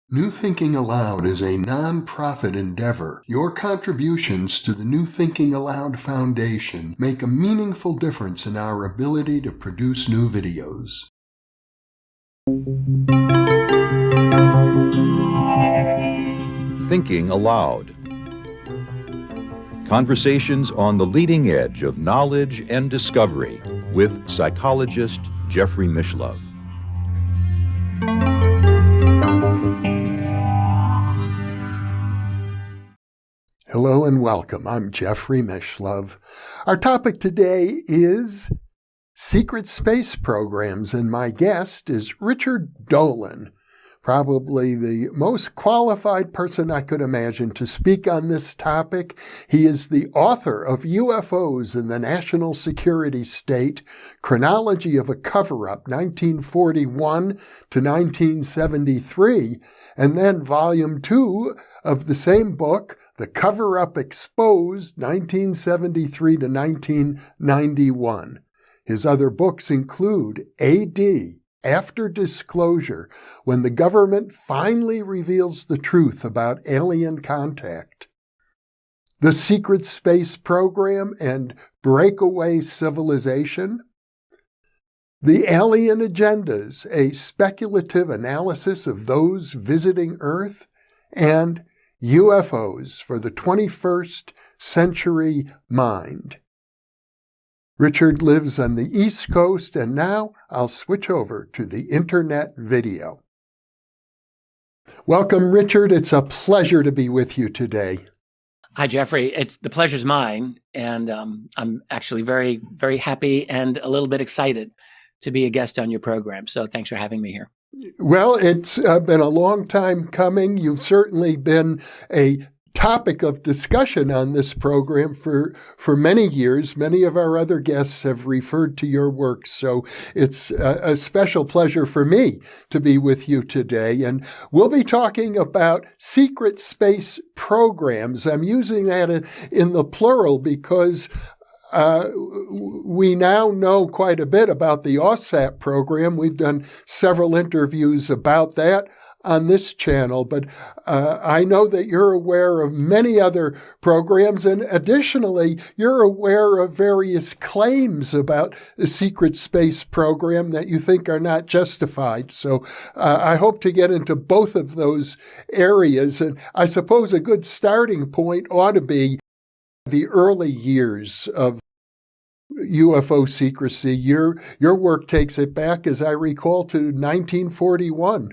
New Thinking Aloud is a non-profit endeavor. Your contributions to the New Thinking Aloud Foundation make a meaningful difference in our ability to produce new videos. Thinking Aloud. Conversations on the leading edge of knowledge and discovery with psychologist Jeffrey Mishlove. Hello and welcome. I'm Jeffrey Mishlove. Our topic today is secret space programs, and my guest is Richard Dolan, probably the most qualified person I could imagine to speak on this topic. He is the author of UFOs in the National Security State, Chronology of a Cover-Up, 1941 to 1973, and then Volume 2 of the same book, The Cover-Up Exposed, 1973 to 1991. His other books include A.D., After Disclosure, when the government finally reveals the truth about alien contact, The Secret Space Program and Breakaway Civilization, The Alien Agendas, a speculative analysis of those visiting Earth, and UFOs for the 21st Century Mind. Richard lives on the East Coast, and now I'll switch over to the internet video. Welcome, Richard. It's a pleasure to be with you today. Hi, Jeffrey. The pleasure's mine, and I'm actually very, very happy and a little bit excited to be a guest on your program. So thanks for having me here. Well, it's been a long time coming. You've certainly been a topic of discussion on this program for many years. Many of our other guests have referred to your work, so it's a special pleasure for me to be with you today. And we'll be talking about secret space programs. I'm using that in the plural because we now know quite a bit about the OSAP program. We've done several interviews about that on this channel, but I know that you're aware of many other programs, and additionally, you're aware of various claims about the secret space program that you think are not justified. So I hope to get into both of those areas, and I suppose a good starting point ought to be the early years of UFO secrecy. Your work takes it back, as I recall, to 1941.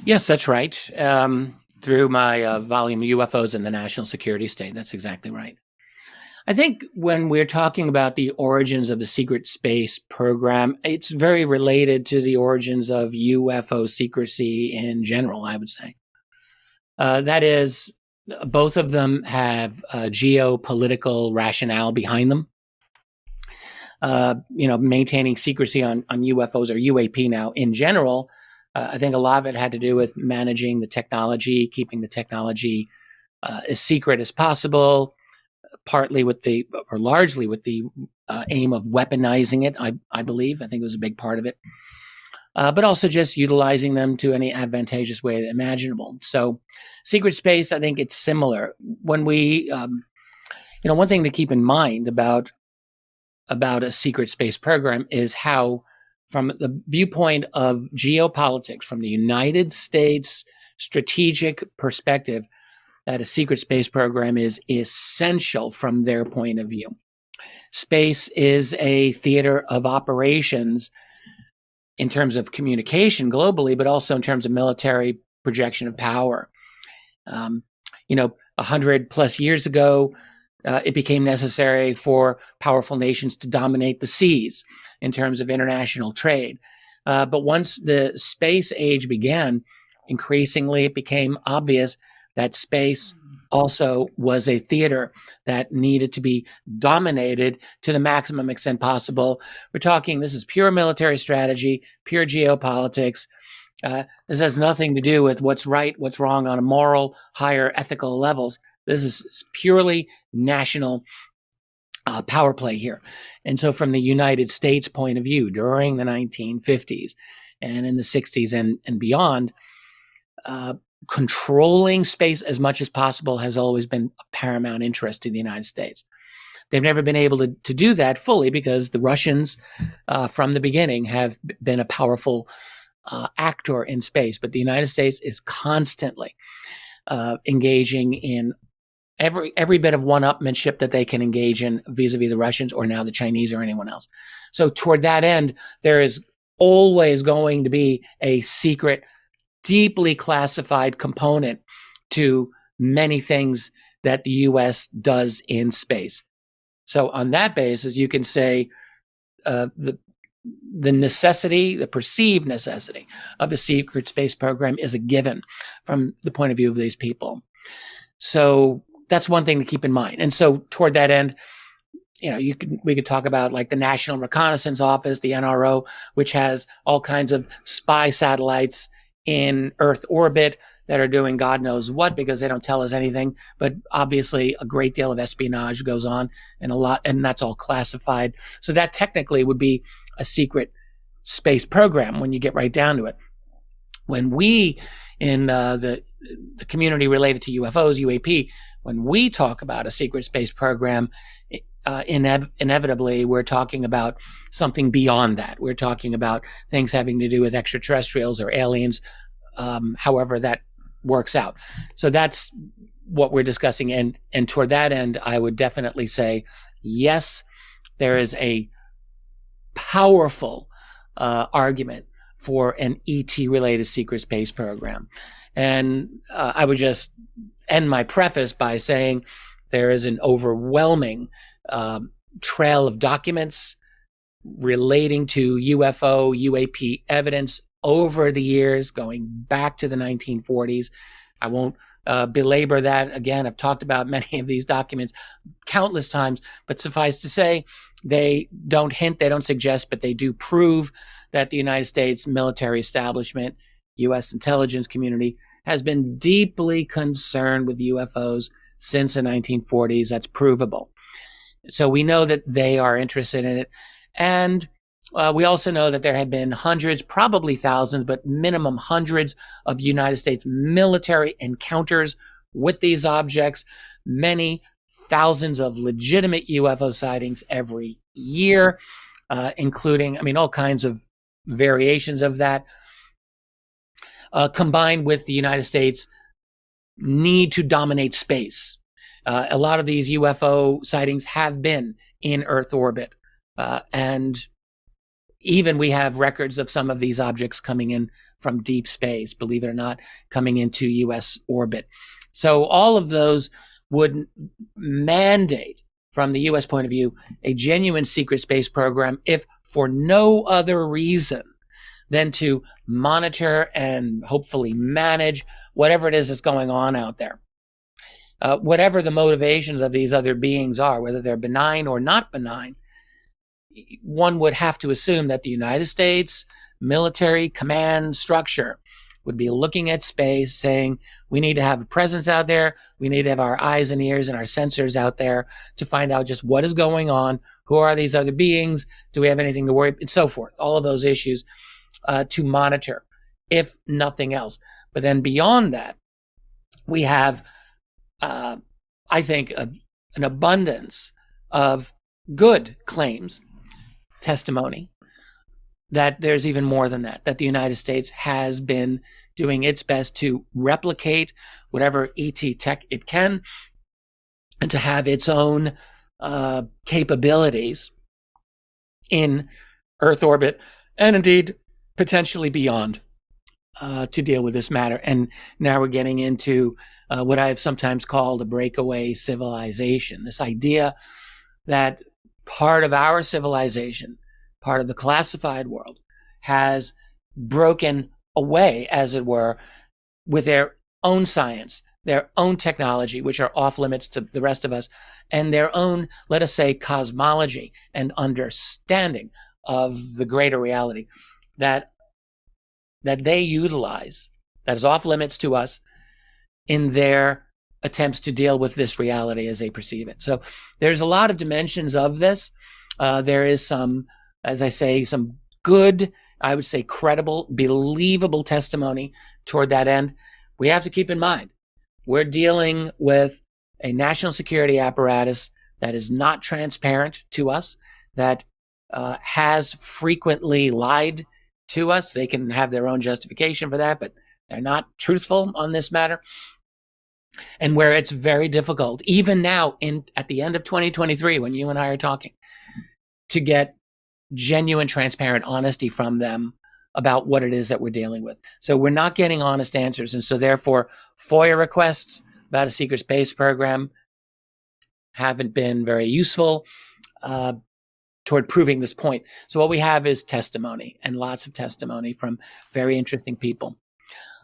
Yes, that's right. Through my volume UFOs in the National Security State. That's exactly right. I think when we're talking about the origins of the secret space program, it's very related to the origins of UFO secrecy in general, I would say. That is, both of them have geopolitical rationale behind them. Maintaining secrecy on UFOs or UAP now in general, I think a lot of it had to do with managing the technology, keeping the technology as secret as possible, largely with the aim of weaponizing it, I believe. I think it was a big part of it. But also just utilizing them to any advantageous way imaginable. So secret space, I think it's similar. When we, one thing to keep in mind about a secret space program is how, from the viewpoint of geopolitics, from the United States strategic perspective, that a secret space program is essential from their point of view. Space is a theater of operations in terms of communication globally, but also in terms of military projection of power. 100 plus years ago, it became necessary for powerful nations to dominate the seas in terms of international trade. But once the space age began, increasingly it became obvious that space also was a theater that needed to be dominated to the maximum extent possible. We're talking, this is pure military strategy, pure geopolitics. This has nothing to do with what's right, what's wrong on a moral, higher ethical levels. This is purely national power play here. And so from the United States point of view, during the 1950s and in the 60s and beyond, controlling space as much as possible has always been of paramount interest to the United States. They've never been able to do that fully because the Russians, from the beginning, have been a powerful actor in space. But the United States is constantly engaging in every bit of one-upmanship that they can engage in vis-a-vis the Russians or now the Chinese or anyone else. So toward that end, there is always going to be a secret, deeply classified component to many things that the U.S. does in space. So on that basis, you can say the necessity, the perceived necessity of a secret space program is a given from the point of view of these people. So that's one thing to keep in mind. And so toward that end, we could talk about like the National Reconnaissance Office, the NRO, which has all kinds of spy satellites in Earth orbit that are doing God knows what because they don't tell us anything. But obviously a great deal of espionage goes on and that's all classified. So that technically would be a secret space program when you get right down to it. When we in the community related to UFOs, UAP, when we talk about a secret space program, inevitably we're talking about something beyond that. We're talking about things having to do with extraterrestrials or aliens, however that works out. So that's what we're discussing. And toward that end, I would definitely say, yes, there is a powerful argument for an ET-related secret space program. And I would just end my preface by saying there is an overwhelming trail of documents relating to UFO, UAP evidence over the years, going back to the 1940s. I won't belabor that. Again, I've talked about many of these documents countless times, but suffice to say, they don't hint, they don't suggest, but they do prove that the United States military establishment, U.S. intelligence community, has been deeply concerned with UFOs since the 1940s. That's provable. So we know that they are interested in it. And we also know that there have been hundreds, probably thousands, but minimum hundreds of United States military encounters with these objects, many thousands of legitimate UFO sightings every year, including, all kinds of variations of that, combined with the United States need to dominate space. A lot of these UFO sightings have been in Earth orbit. And even we have records of some of these objects coming in from deep space, believe it or not, coming into U.S. orbit. So all of those would mandate, from the U.S. point of view, a genuine secret space program, if for no other reason than to monitor and hopefully manage whatever it is that's going on out there. Whatever the motivations of these other beings are, whether they're benign or not benign, one would have to assume that the United States military command structure would be looking at space saying, we need to have a presence out there. We need to have our eyes and ears and our sensors out there to find out just what is going on. Who are these other beings? Do we have anything to worry about? And so forth. All of those issues to monitor, if nothing else. But then beyond that, we have, I think, an abundance of good claims, testimony, that there's even more than that the United States has been doing its best to replicate whatever ET tech it can and to have its own capabilities in Earth orbit and indeed potentially beyond to deal with this matter. And now we're getting into what I have sometimes called a breakaway civilization, this idea that part of our civilization, part of the classified world, has broken away, as it were, with their own science, their own technology, which are off limits to the rest of us, and their own, let us say, cosmology and understanding of the greater reality that they utilize, that is off limits to us, in their attempts to deal with this reality as they perceive it. So there's a lot of dimensions of this. There is some, as I say, some good, I would say credible, believable testimony toward that end. we have to keep in mind, we're dealing with a national security apparatus that is not transparent to us, that has frequently lied to us. They can have their own justification for that, but they're not truthful on this matter. And where it's very difficult, even now at the end of 2023, when you and I are talking, to get genuine, transparent honesty from them about what it is that we're dealing with. So we're not getting honest answers. And so therefore, FOIA requests about a secret space program haven't been very useful toward proving this point. So what we have is testimony, and lots of testimony from very interesting people.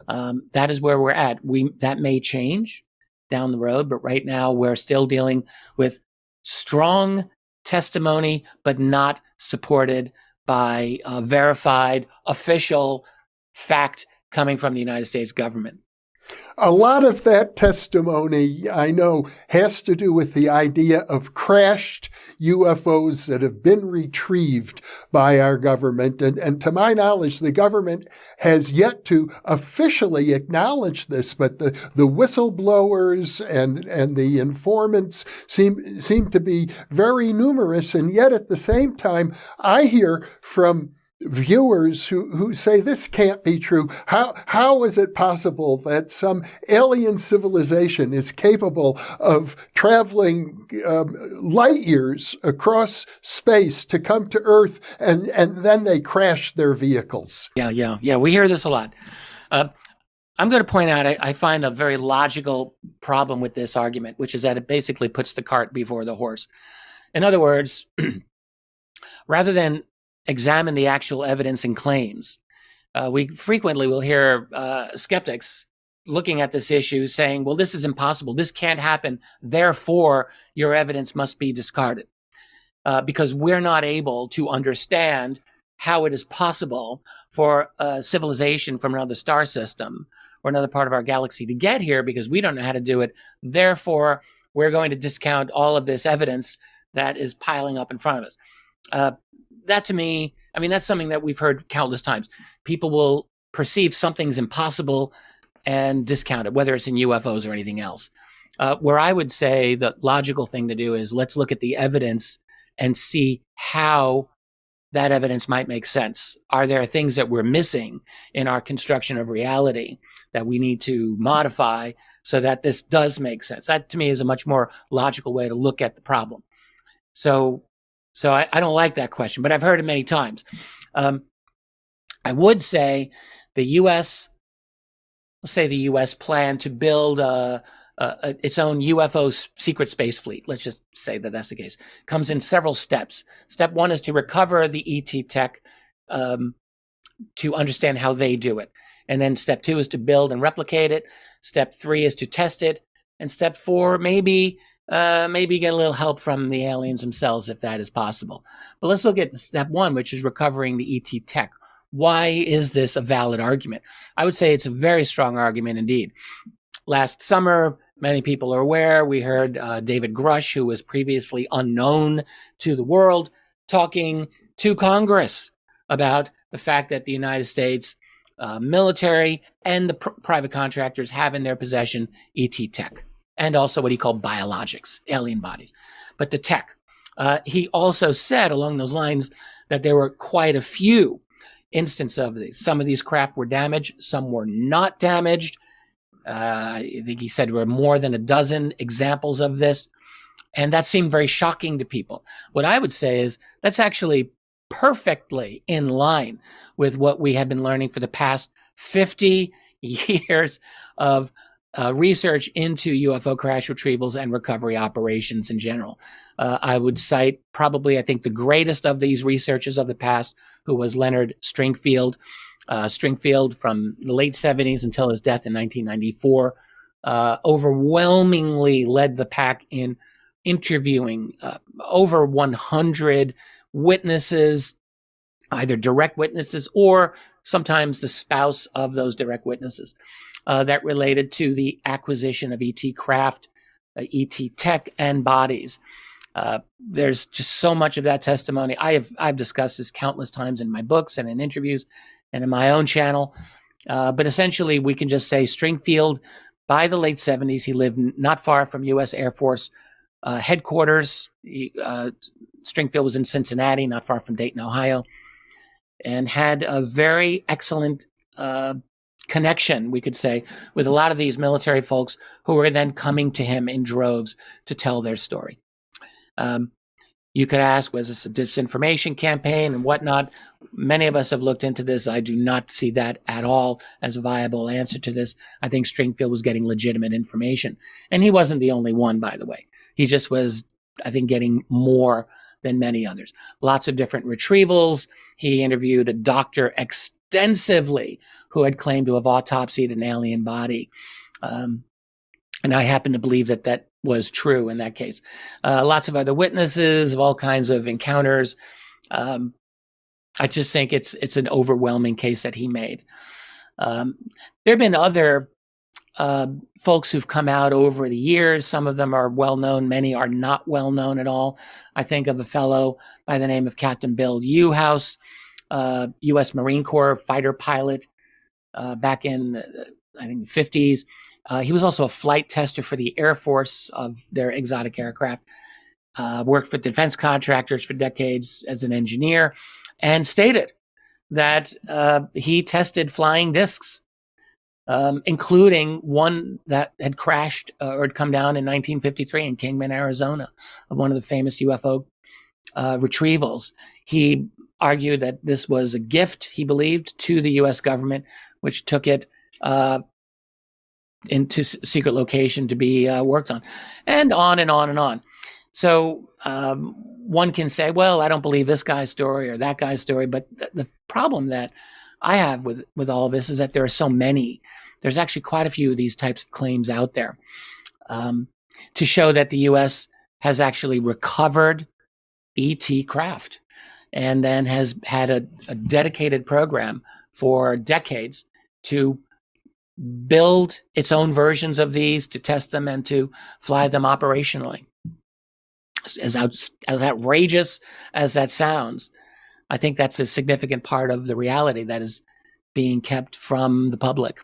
That is where we're at. That may change down the road, but right now we're still dealing with strong testimony, but not supported by verified official fact coming from the United States government. A lot of that testimony, I know, has to do with the idea of crashed UFOs that have been retrieved by our government. And to my knowledge, the government has yet to officially acknowledge this, but the whistleblowers and the informants seem to be very numerous. And yet at the same time, I hear from viewers who say this can't be true. How is it possible that some alien civilization is capable of traveling light years across space to come to Earth and then they crash their vehicles? Yeah. We hear this a lot. I'm going to point out, I find a very logical problem with this argument, which is that it basically puts the cart before the horse. In other words, rather than examine the actual evidence and claims, we frequently will hear skeptics looking at this issue saying, well, this is impossible. This can't happen. Therefore, your evidence must be discarded because we're not able to understand how it is possible for a civilization from another star system or another part of our galaxy to get here because we don't know how to do it. Therefore, we're going to discount all of this evidence that is piling up in front of us. That to me, I mean, that's something that we've heard countless times. People will perceive something's impossible and discount it, whether it's in UFOs or anything else. Where I would say the logical thing to do is let's look at the evidence and see how that evidence might make sense. Are there things that we're missing in our construction of reality that we need to modify so that this does make sense? That to me is a much more logical way to look at the problem. So I don't like that question, but I've heard it many times. I would say the U.S. plan to build its own UFO secret space fleet. Let's just say that that's the case. Comes in several steps. Step one is to recover the ET tech to understand how they do it. And then step two is to build and replicate it. Step three is to test it. And step four, maybe get a little help from the aliens themselves if that is possible. But let's look at step one, which is recovering the ET tech. Why is this a valid argument? I would say it's a very strong argument indeed. Last summer, many people are aware, we heard David Grush, who was previously unknown to the world, talking to Congress about the fact that the United States military and the private contractors have in their possession ET tech, and also what he called biologics, alien bodies. But the tech, he also said along those lines that there were quite a few instances of these. Some of these craft were damaged, some were not damaged. I think he said there were more than a dozen examples of this. And that seemed very shocking to people. What I would say is that's actually perfectly in line with what we have been learning for the past 50 years of research into UFO crash retrievals and recovery operations in general. I would cite probably, I think, the greatest of these researchers of the past, who was Leonard Stringfield. Stringfield, from the late 70s until his death in 1994, overwhelmingly led the pack in interviewing over 100 witnesses, either direct witnesses or sometimes the spouse of those direct witnesses, that related to the acquisition of ET craft, ET tech, and bodies. There's just so much of that testimony. I've discussed this countless times in my books and in interviews and in my own channel. But essentially, we can just say Stringfield, by the late 70s, he lived not far from U.S. Air Force headquarters. Stringfield was in Cincinnati, not far from Dayton, Ohio, and had a very excellent connection, we could say, with a lot of these military folks who were then coming to him in droves to tell their story. You could ask, was this a disinformation campaign and whatnot? Many of us have looked into this. I do not see that at all as a viable answer to this. I think Stringfield was getting legitimate information. And he wasn't the only one, by the way. He just was, I think, getting more than many others. Lots of different retrievals. He interviewed a doctor extensively who had claimed to have autopsied an alien body. And I happen to believe that that was true in that case. Lots of other witnesses of all kinds of encounters. I just think it's an overwhelming case that he made. There have been other folks who've come out over the years. Some of them are well known. Many are not well known at all. I think of a fellow by the name of Captain Bill Uhouse, U.S. Marine Corps fighter pilot back in, I think, the 50s. He was also a flight tester for the Air Force of their exotic aircraft, worked for defense contractors for decades as an engineer, and stated that he tested flying discs, including one that had crashed or had come down in 1953 in Kingman, Arizona, one of the famous UFO retrievals. He argued that this was a gift, he believed, to the U.S. government, which took it into secret location to be worked on, and on and on and on. So one can say, well, I don't believe this guy's story or that guy's story. But the problem that I have with all of this is that there are so many. There's actually quite a few of these types of claims out there to show that the U.S. has actually recovered ET craft and then has had a dedicated program for decades to build its own versions of these, to test them and to fly them operationally. As outrageous as that sounds, I think that's a significant part of the reality that is being kept from the public.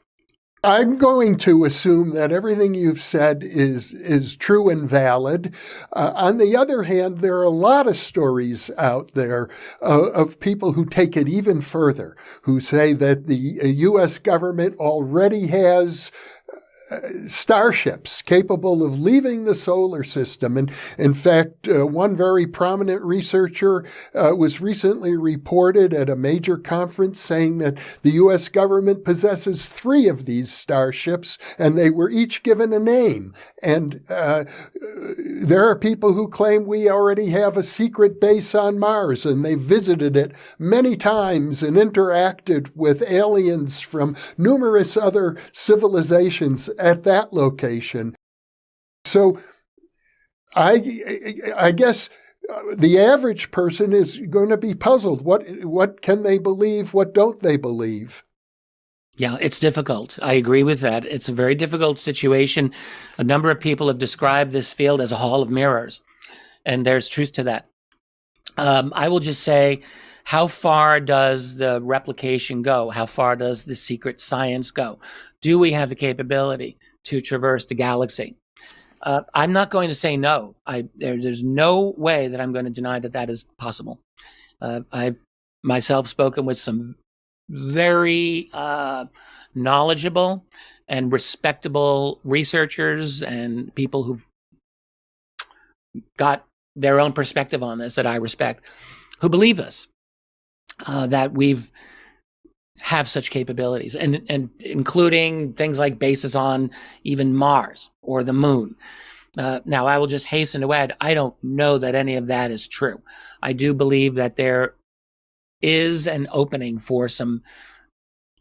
I'm going to assume that everything you've said is true and valid. On the other hand, there are a lot of stories out there of people who take it even further, who say that the U.S. government already has starships capable of leaving the solar system. And in fact, one very prominent researcher was recently reported at a major conference saying that the U.S. government possesses 3 of these starships, and they were each given a name. And there are people who claim we already have a secret base on Mars, and they visited it many times and interacted with aliens from numerous other civilizations at that location. So I guess the average person is going to be puzzled. What can they believe? What don't they believe? Yeah, it's difficult. I agree with that. It's a very difficult situation. A number of people have described this field as a hall of mirrors, and there's truth to that. I will just say, how far does the replication go? How far does the secret science go? Do we have the capability to traverse the galaxy? I'm not going to say no. There's no way that I'm going to deny that that is possible. I've myself spoken with some very knowledgeable and respectable researchers and people who've got their own perspective on this that I respect, who believe us, that we've have such capabilities, and including things like bases on even Mars or the moon. Now, I will just hasten to add, I don't know that any of that is true. I do believe that there is an opening for some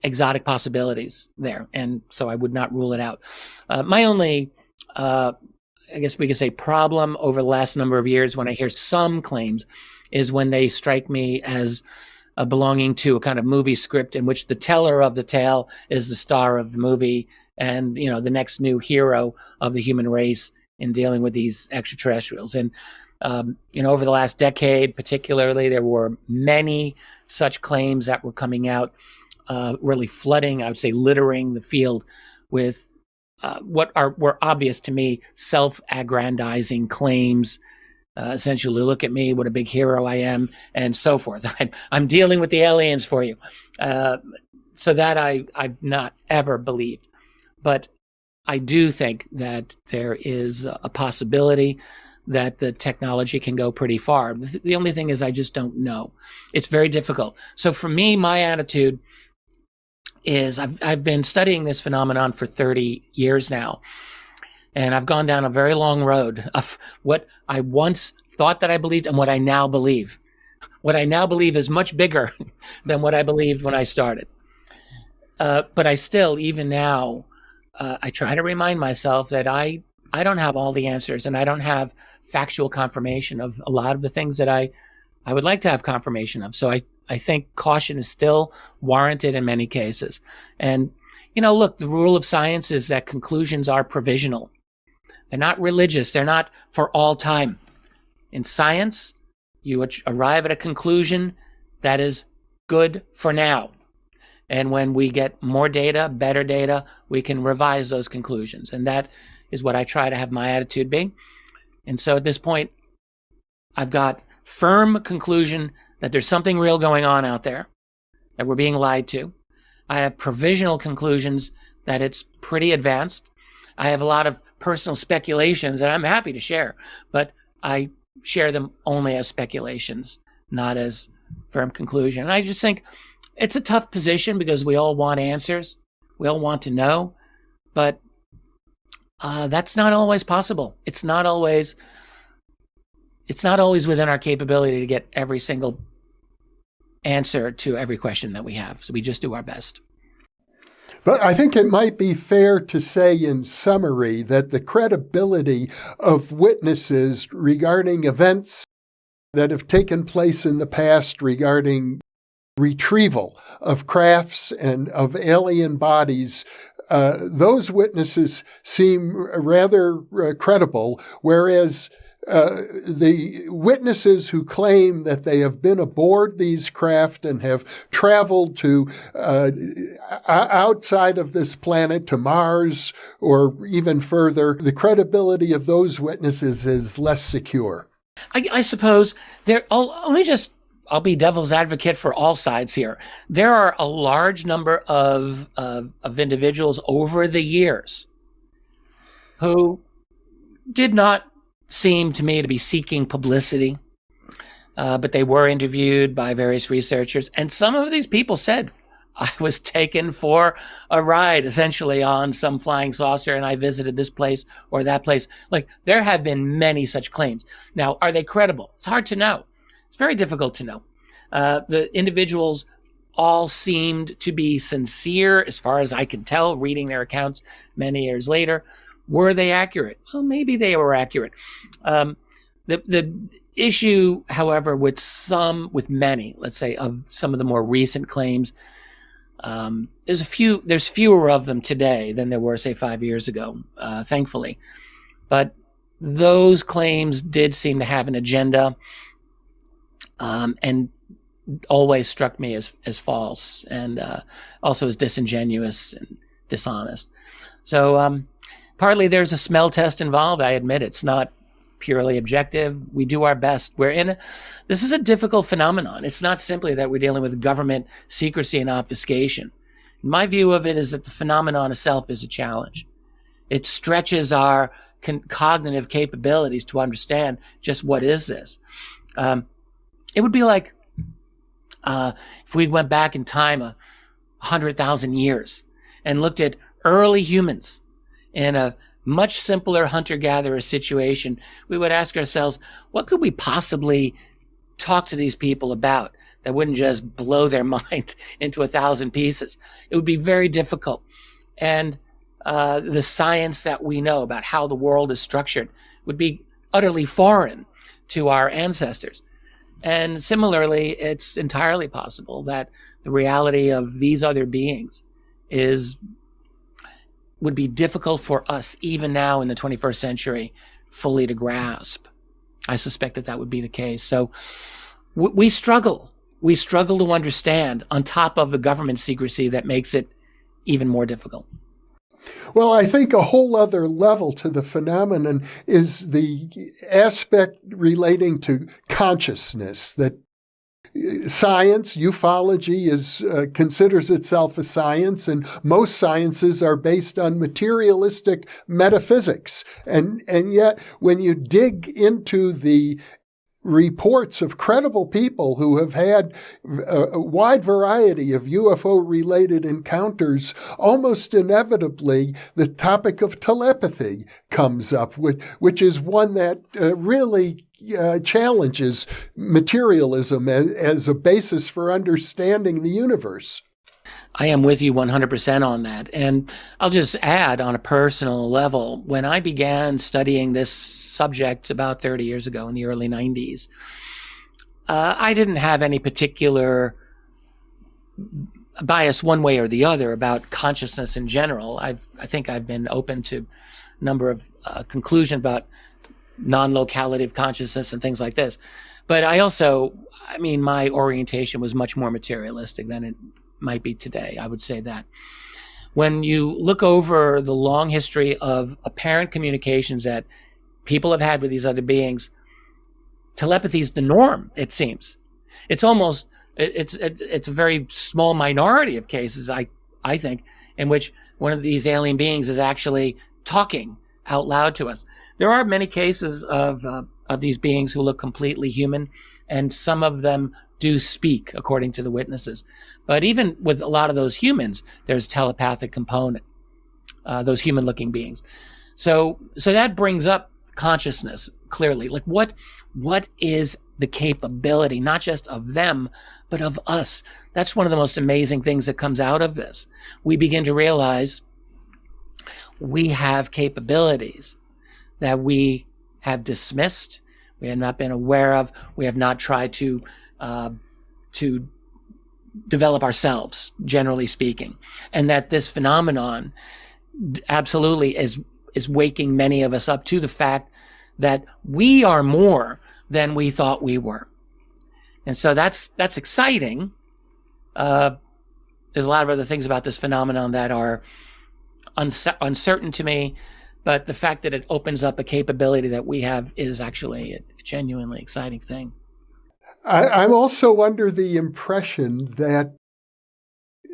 exotic possibilities there, and so I would not rule it out. My only, I guess we could say, problem over the last number of years when I hear some claims is when they strike me as belonging to a kind of movie script in which the teller of the tale is the star of the movie and, you know, the next new hero of the human race in dealing with these extraterrestrials. And, you know, over the last decade, particularly, there were many such claims that were coming out. really flooding, I would say littering the field with were obvious to me self-aggrandizing claims. Essentially, look at me, what a big hero I am, and so forth. I'm dealing with the aliens for you. So that I've not ever believed. But I do think that there is a possibility that the technology can go pretty far. The only thing is I just don't know. It's very difficult. So for me, my attitude is I've been studying this phenomenon for 30 years now. And I've gone down a very long road of what I once thought that I believed and what I now believe. What I now believe is much bigger than what I believed when I started. But I still, even now, I try to remind myself that I don't have all the answers, and I don't have factual confirmation of a lot of the things that I would like to have confirmation of. So I think caution is still warranted in many cases. And, look, the rule of science is that conclusions are provisional. They're not religious. They're not for all time. In science, you arrive at a conclusion that is good for now. And when we get more data, better data, we can revise those conclusions. And that is what I try to have my attitude be. And so at this point, I've got firm conclusion that there's something real going on out there, that we're being lied to. I have provisional conclusions that it's pretty advanced. I have a lot of personal speculations that I'm happy to share, but I share them only as speculations, not as firm conclusion. And I just think it's a tough position because we all want answers. We all want to know, but that's not always possible. It's not always within our capability to get every single answer to every question that we have. So we just do our best. But I think it might be fair to say in summary that the credibility of witnesses regarding events that have taken place in the past regarding retrieval of crafts and of alien bodies, those witnesses seem rather credible, whereas the witnesses who claim that they have been aboard these craft and have traveled to outside of this planet to Mars or even further, the credibility of those witnesses is less secure. I suppose I'll be devil's advocate for all sides here. There are a large number of individuals over the years who did not seem to me to be seeking publicity, but they were interviewed by various researchers. And some of these people said, I was taken for a ride, essentially, on some flying saucer, and I visited this place or that place. Like, there have been many such claims. Now, are they credible? It's hard to know. It's very difficult to know. The individuals all seemed to be sincere, as far as I could tell, reading their accounts many years later. Were they accurate? Well, maybe they were accurate. The issue, however, with many, let's say, of some of the more recent claims, there's fewer of them today than there were, say, 5 years ago, thankfully. But those claims did seem to have an agenda, and always struck me as false, and also as disingenuous and dishonest. So partly there's a smell test involved. I admit it's not purely objective. We do our best. This is a difficult phenomenon. It's not simply that we're dealing with government secrecy and obfuscation. My view of it is that the phenomenon itself is a challenge. It stretches our cognitive capabilities to understand just what is this. It would be like if we went back in time 100,000 years and looked at early humans in a much simpler hunter-gatherer situation. We would ask ourselves, what could we possibly talk to these people about that wouldn't just blow their mind into 1,000 pieces? It would be very difficult. And the science that we know about how the world is structured would be utterly foreign to our ancestors. And similarly, it's entirely possible that the reality of these other beings would be difficult for us, even now in the 21st century, fully to grasp. I suspect that would be the case. So we struggle we struggle to understand on top of the government secrecy that makes it even more difficult. Well, I think a whole other level to the phenomenon is the aspect relating to consciousness, that science, ufology, considers itself a science, and most sciences are based on materialistic metaphysics. And yet, when you dig into the reports of credible people who have had a wide variety of UFO-related encounters, almost inevitably the topic of telepathy comes up, which is one that really challenges materialism as a basis for understanding the universe. I am with you 100% on that. And I'll just add on a personal level, when I began studying this subject about 30 years ago in the early 90s, I didn't have any particular bias one way or the other about consciousness in general. I think I've been open to a number of conclusions about non-locality of consciousness and things like this. But my orientation was much more materialistic than it might be today. I would say that. When you look over the long history of apparent communications that people have had with these other beings, telepathy is the norm, it seems. It's a very small minority of cases, I think, in which one of these alien beings is actually talking out loud to us. There are many cases of these beings who look completely human, and some of them do speak, according to the witnesses. But even with a lot of those humans, there's telepathic component, those human-looking beings. So that brings up consciousness clearly. Like what is the capability, not just of them, but of us? That's one of the most amazing things that comes out of this. We begin to realize we have capabilities that we have dismissed, we have not been aware of, we have not tried to develop ourselves, generally speaking, and that this phenomenon absolutely is waking many of us up to the fact that we are more than we thought we were. And so that's exciting. There's a lot of other things about this phenomenon that are uncertain to me, but the fact that it opens up a capability that we have is actually a genuinely exciting thing. I'm also under the impression that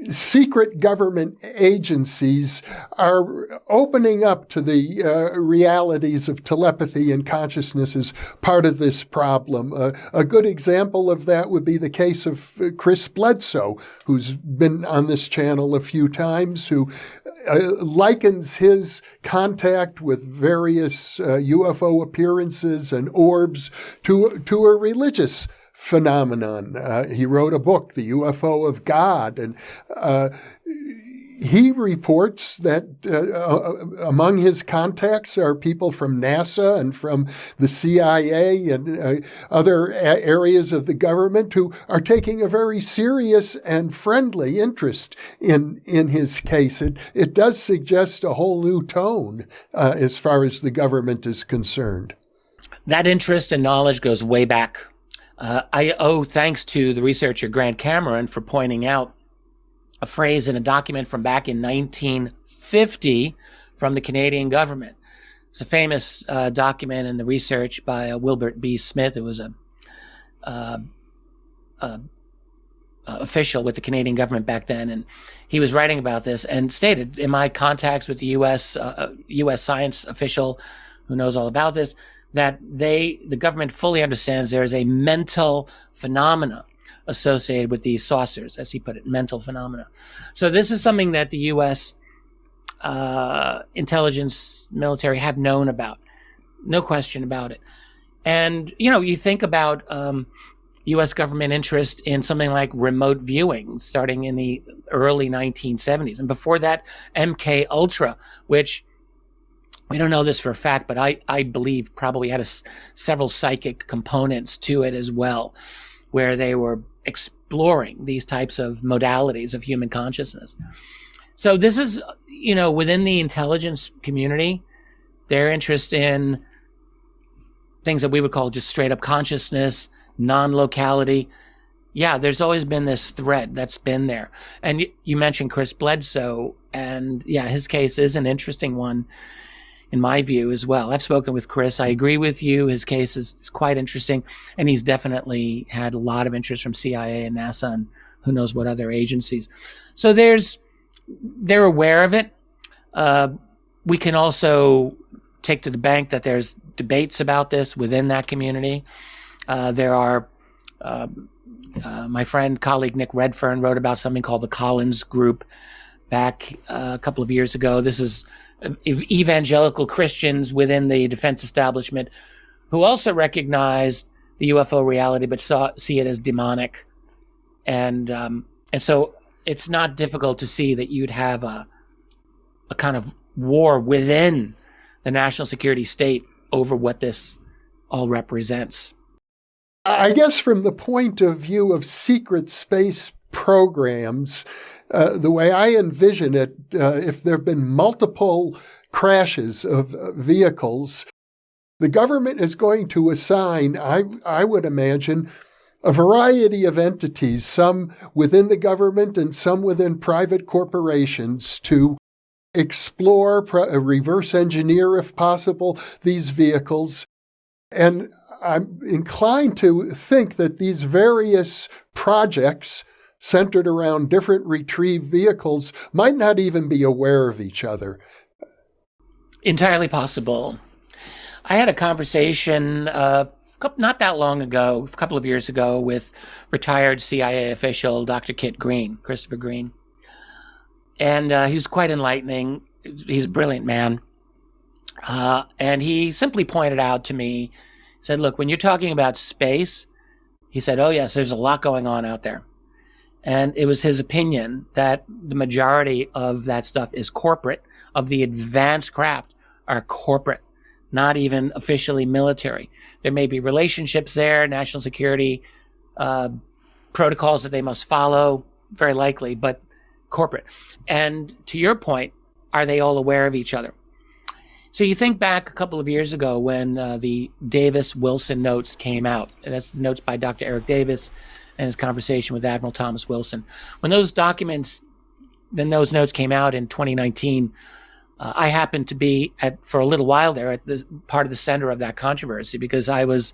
secret government agencies are opening up to the realities of telepathy and consciousness as part of this problem. A good example of that would be the case of Chris Bledsoe, who's been on this channel a few times, who likens his contact with various UFO appearances and orbs to a religious phenomenon. He wrote a book, The UFO of God, and he reports that among his contacts are people from NASA and from the CIA and other areas of the government who are taking a very serious and friendly interest in his case. It does suggest a whole new tone as far as the government is concerned. That interest and knowledge goes way back. I owe thanks to the researcher Grant Cameron for pointing out a phrase in a document from back in 1950 from the Canadian government. It's a famous document in the research by Wilbert B. Smith, who was a official with the Canadian government back then, and he was writing about this and stated, in my contacts with the U.S. science official who knows all about this, that the government fully understands there is a mental phenomena associated with these saucers, as he put it, mental phenomena. So this is something that the U.S. Intelligence military have known about, no question about it. And, you think about U.S. government interest in something like remote viewing starting in the early 1970s. And before that, MK Ultra, which we don't know this for a fact, but I believe probably had several psychic components to it as well, where they were exploring these types of modalities of human consciousness. So this is, within the intelligence community, their interest in things that we would call just straight up consciousness, non-locality, Yeah, there's always been this thread that's been there. And you mentioned Chris Bledsoe, and yeah, his case is an interesting one in my view as well. I've spoken with Chris. I agree with you. His case is quite interesting, and he's definitely had a lot of interest from CIA and NASA and who knows what other agencies. So they're aware of it. We can also take to the bank that there's debates about this within that community. There are, my friend, colleague Nick Redfern wrote about something called the Collins Group back a couple of years ago. This is evangelical Christians within the defense establishment who also recognized the UFO reality but see it as demonic. And so it's not difficult to see that you'd have a kind of war within the national security state over what this all represents. I guess from the point of view of secret space programs, the way I envision it, if there have been multiple crashes of vehicles, the government is going to assign, I would imagine, a variety of entities, some within the government and some within private corporations, to explore, reverse engineer, if possible, these vehicles. And I'm inclined to think that these various projects centered around different retrieved vehicles might not even be aware of each other. Entirely possible. I had a conversation not that long ago, a couple of years ago, with retired CIA official Dr. Christopher Green. And he was quite enlightening. He's a brilliant man. And he simply pointed out to me, said, look, when you're talking about space, he said, oh, yes, there's a lot going on out there. And it was his opinion that the majority of that stuff is corporate, of the advanced craft are corporate, not even officially military. There may be relationships there, national security protocols that they must follow, very likely, but corporate. And to your point, are they all aware of each other? So you think back a couple of years ago when the Davis-Wilson notes came out, and that's the notes by Dr. Eric Davis and his conversation with Admiral Thomas Wilson. When those notes came out in 2019, I happened to be for a little while there at the part of the center of that controversy, because I was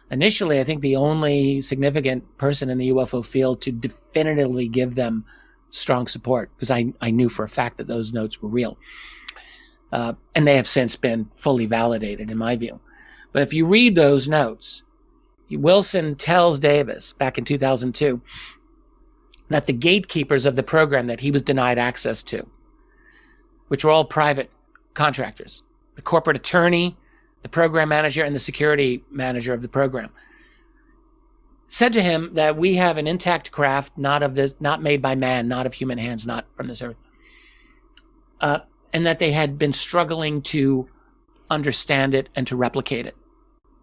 initially, I think, the only significant person in the UFO field to definitively give them strong support, because I knew for a fact that those notes were real. And they have since been fully validated, in my view. But if you read those notes, Wilson tells Davis back in 2002 that the gatekeepers of the program that he was denied access to, which were all private contractors, the corporate attorney, the program manager, and the security manager of the program, said to him that we have an intact craft, not made by man, not of human hands, not from this earth. And that they had been struggling to understand it and to replicate it.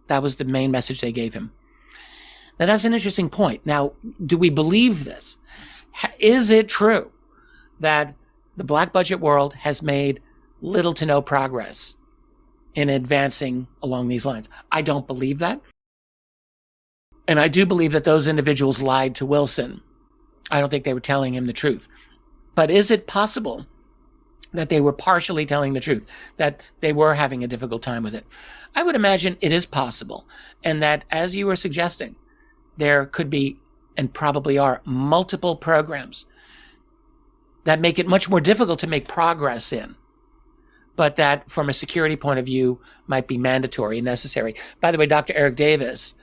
That was the main message they gave him. Now, that's an interesting point. Now, do we believe this? Is it true that the black budget world has made little to no progress in advancing along these lines? I don't believe that. And I do believe that those individuals lied to Wilson. I don't think they were telling him the truth. But is it possible that they were partially telling the truth, that they were having a difficult time with it? I would imagine it is possible. And that, as you were suggesting, there could be, and probably are, multiple programs that make it much more difficult to make progress in, but that from a security point of view might be mandatory and necessary. By the way, Dr. Eric Davis,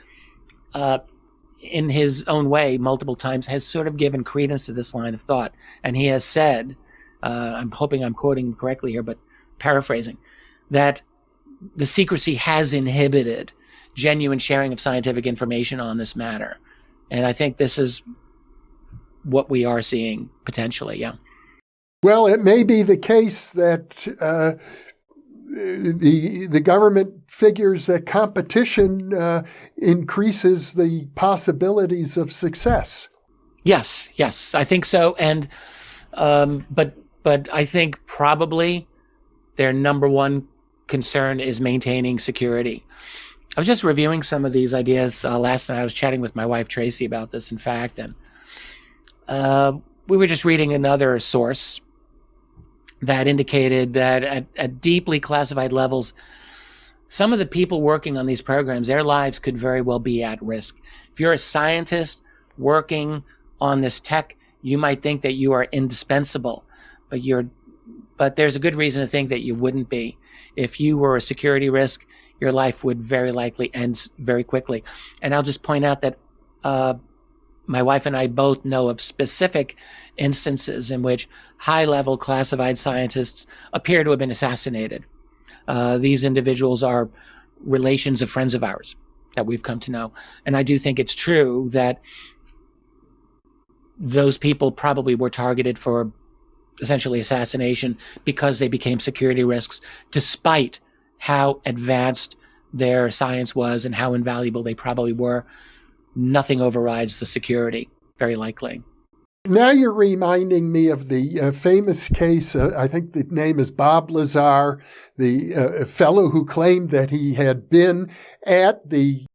in his own way, multiple times has sort of given credence to this line of thought. And he has said, I'm hoping I'm quoting him correctly here, but paraphrasing, that the secrecy has inhibited genuine sharing of scientific information on this matter. And I think this is what we are seeing potentially, yeah. Well, it may be the case that the government figures that competition increases the possibilities of success. Yes, I think so. And but I think probably their number one concern is maintaining security. I was just reviewing some of these ideas last night. I was chatting with my wife, Tracy, about this, in fact, and we were just reading another source that indicated that at deeply classified levels, some of the people working on these programs, their lives could very well be at risk. If you're a scientist working on this tech, you might think that you are indispensable, but there's a good reason to think that you wouldn't be. If you were a security risk, your life would very likely end very quickly. And I'll just point out that my wife and I both know of specific instances in which high-level classified scientists appear to have been assassinated. These individuals are relations of friends of ours that we've come to know. And I do think it's true that those people probably were targeted for essentially assassination because they became security risks, despite how advanced their science was and how invaluable they probably were. Nothing overrides the security, very likely. Now you're reminding me of the famous case, I think the name is Bob Lazar, the fellow who claimed that he had been at the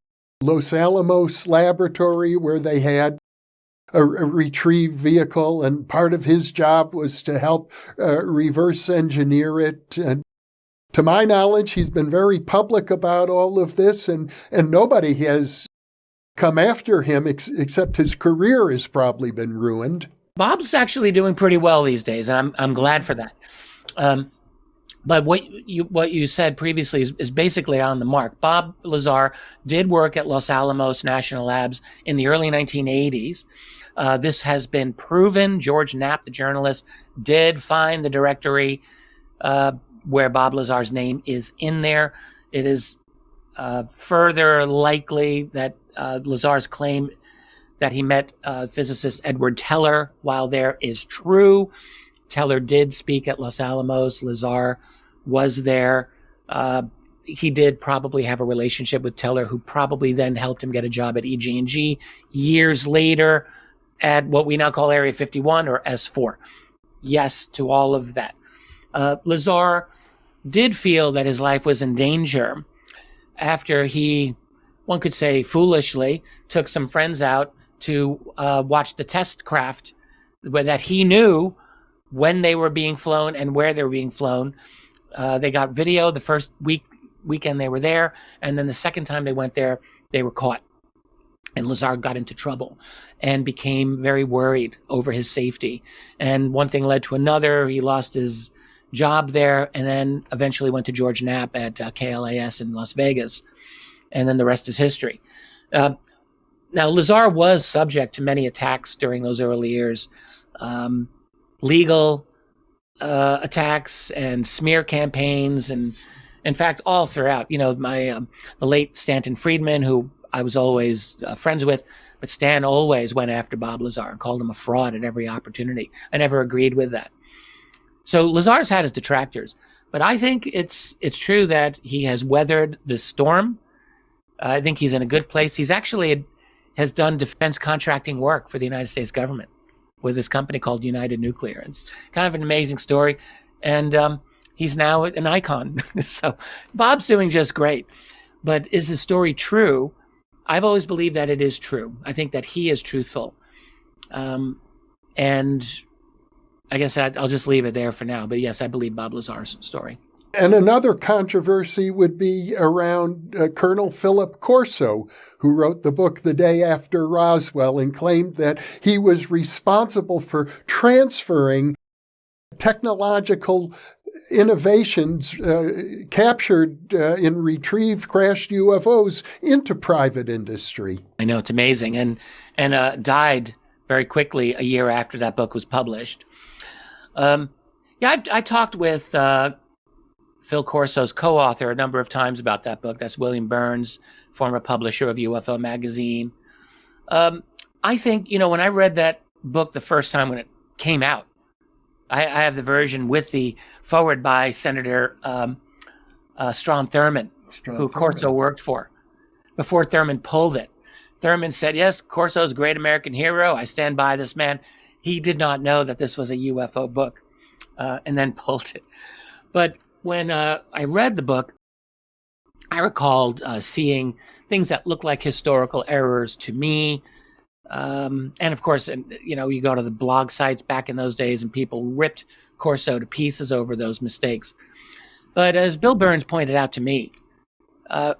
Los Alamos laboratory where they had a retrieved vehicle, and part of his job was to help reverse engineer it. And to my knowledge, he's been very public about all of this, and nobody has come after him except his career has probably been ruined. Bob's actually doing pretty well these days, and I'm glad for that. But what you said previously is basically on the mark. Bob Lazar did work at Los Alamos National Labs in the early 1980s. This has been proven. George Knapp, the journalist, did find the directory where Bob Lazar's name is in there. It is further likely that Lazar's claim that he met physicist Edward Teller while there is true. Teller did speak at Los Alamos. Lazar was there. He did probably have a relationship with Teller, who probably then helped him get a job at EG&G years later at what we now call Area 51 or S4. Yes to all of that. Lazar did feel that his life was in danger after he, one could say foolishly, took some friends out to watch the test craft that he knew when they were being flown and where they were being flown. They got video the first weekend they were there, and then the second time they went there, they were caught. And Lazar got into trouble and became very worried over his safety. And one thing led to another. He lost his job there and then eventually went to George Knapp at KLAS in Las Vegas. And then the rest is history. Now, Lazar was subject to many attacks during those early years. Legal attacks and smear campaigns, and in fact, all throughout. You know, the late Stanton Friedman, who I was always friends with, but Stan always went after Bob Lazar and called him a fraud at every opportunity. I never agreed with that. So Lazar's had his detractors, but I think it's true that he has weathered the storm. I think he's in a good place. He's actually has done defense contracting work for the United States government with this company called United Nuclear. It's kind of an amazing story. And he's now an icon. So Bob's doing just great. But is his story true? I've always believed that it is true. I think that he is truthful. And I guess I'll just leave it there for now. But yes, I believe Bob Lazar's story. And another controversy would be around Colonel Philip Corso, who wrote the book The Day After Roswell and claimed that he was responsible for transferring technological innovations captured in retrieved crashed UFOs into private industry. I know, it's amazing. And died very quickly a year after that book was published. I talked with Phil Corso's co-author a number of times about that book. That's William Burns, former publisher of UFO magazine. I think, when I read that book the first time when it came out, I have the version with the foreword by Senator Strom Thurmond, who Corso worked for, before Thurmond pulled it. Thurmond said, yes, Corso's a great American hero. I stand by this man. He did not know that this was a UFO book, and then pulled it. But when I read the book, I recalled seeing things that looked like historical errors to me. And of course, you go to the blog sites back in those days and people ripped Corso to pieces over those mistakes. But as Bill Burns pointed out to me,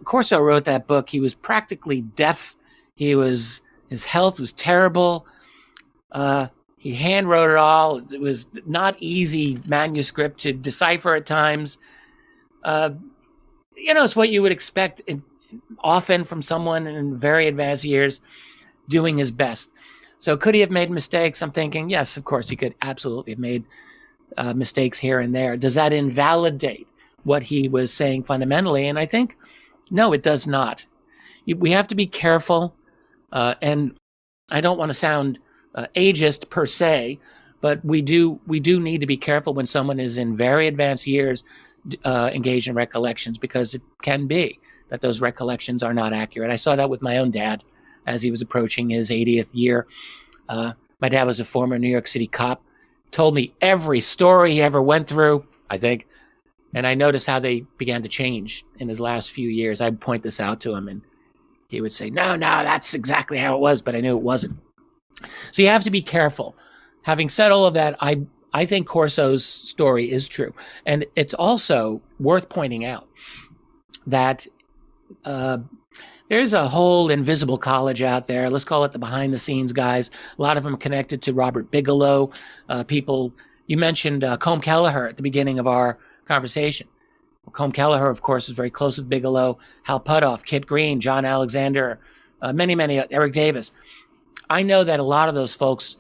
Corso wrote that book. He was practically deaf. His health was terrible. He hand wrote it all. It was not easy manuscript to decipher at times. It's what you would expect often from someone in very advanced years doing his best. So could he have made mistakes? I'm thinking, yes, of course, he could absolutely have made mistakes here and there. Does that invalidate what he was saying fundamentally? And I think, no, it does not. We have to be careful. And I don't want to sound ageist per se, but we do need to be careful when someone is in very advanced years engaged in recollections, because it can be that those recollections are not accurate. I saw that with my own dad as he was approaching his 80th year. My dad was a former New York City cop, told me every story he ever went through, I think, and I noticed how they began to change in his last few years. I'd point this out to him, and he would say, no, that's exactly how it was, but I knew it wasn't. So you have to be careful. Having said all of that, I think Corso's story is true. And it's also worth pointing out that there's a whole invisible college out there. Let's call it the behind-the-scenes guys. A lot of them connected to Robert Bigelow. People, you mentioned Combe Kelleher at the beginning of our conversation. Combe Kelleher, of course, is very close with Bigelow. Hal Puthoff, Kit Green, John Alexander, many, Eric Davis. I know that a lot of those folks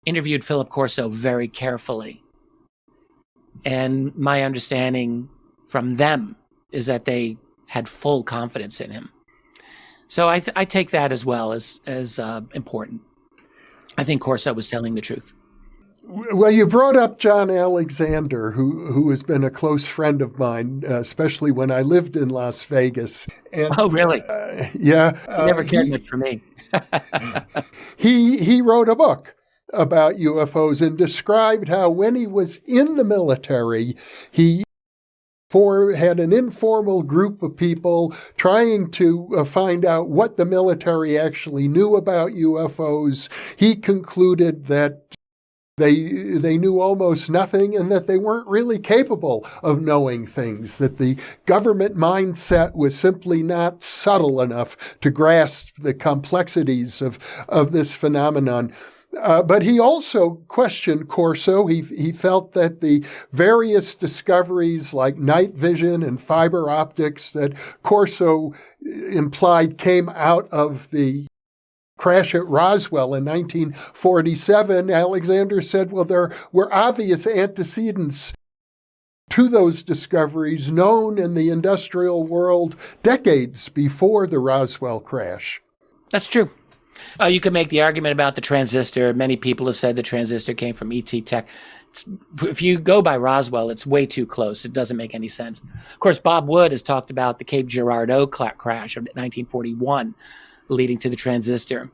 interviewed Philip Corso very carefully. And my understanding from them is that they had full confidence in him. So I take that as well as important. I think Corso was telling the truth. Well, you brought up John Alexander, who has been a close friend of mine, especially when I lived in Las Vegas. And, oh, really? Yeah. He never cared much for me. He wrote a book about UFOs and described how when he was in the military, he had an informal group of people trying to find out what the military actually knew about UFOs. He concluded that they knew almost nothing and that they weren't really capable of knowing things, that the government mindset was simply not subtle enough to grasp the complexities of this phenomenon. But he also questioned Corso. He felt that the various discoveries like night vision and fiber optics that Corso implied came out of the crash at Roswell in 1947, Alexander said, well, there were obvious antecedents to those discoveries known in the industrial world decades before the Roswell crash. That's true. You can make the argument about the transistor. Many people have said the transistor came from ET Tech. If you go by Roswell, it's way too close. It doesn't make any sense. Of course, Bob Wood has talked about the Cape Girardeau crash of 1941 leading to the transistor.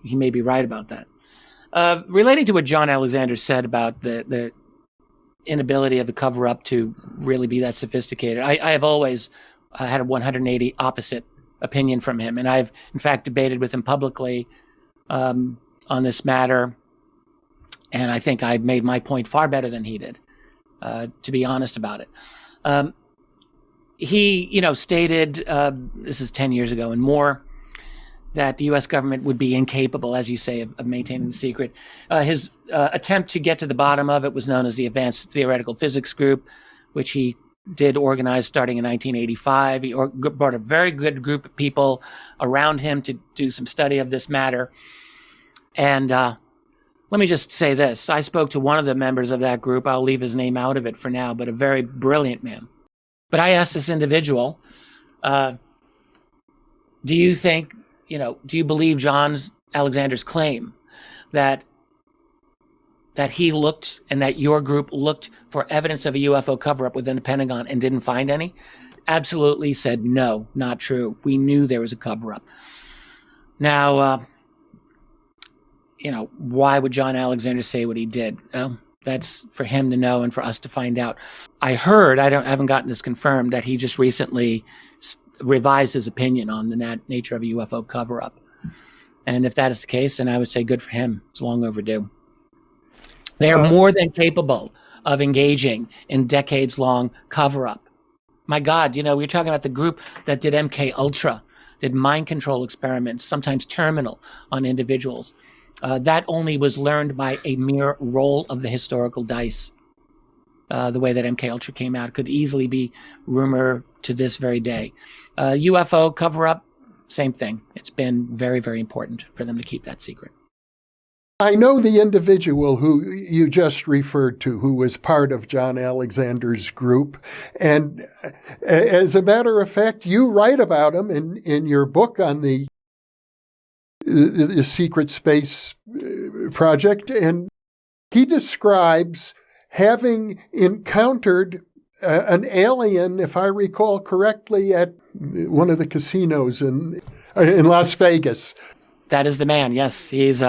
He may be right about that. Relating to what John Alexander said about the inability of the cover-up to really be that sophisticated, I have always had a 180 opposite opinion from him. And I've, in fact, debated with him publicly on this matter. And I think I made my point far better than he did, to be honest about it. He, stated, this is 10 years ago and more, that the U.S. government would be incapable, as you say, of maintaining the secret. His attempt to get to the bottom of it was known as the Advanced Theoretical Physics Group, which he did organize starting in 1985. He brought a very good group of people around him to do some study of this matter. And let me just say this. I spoke to one of the members of that group. I'll leave his name out of it for now, but a very brilliant man. But I asked this individual, do you think, do you believe John Alexander's claim that he looked and that your group looked for evidence of a UFO cover-up within the Pentagon and didn't find any? Absolutely said, no, not true. We knew there was a cover-up. Now, why would John Alexander say what he did? Well, That's for him to know and for us to find out. I heard, I haven't gotten this confirmed, that he just recently revised his opinion on the nature of a UFO cover-up. And if that is the case, then I would say good for him. It's long overdue. They are more than capable of engaging in decades-long cover-up. My God, we're talking about the group that did MK Ultra, did mind control experiments, sometimes terminal, on individuals. That only was learned by a mere roll of the historical dice. The way that MK Ultra came out could easily be rumor to this very day. UFO cover-up, same thing. It's been very, very important for them to keep that secret. I know the individual who you just referred to, who was part of John Alexander's group. And as a matter of fact, you write about him in your book on the secret space project. And he describes having encountered an alien, if I recall correctly, at one of the casinos in Las Vegas. That is the man, yes. He's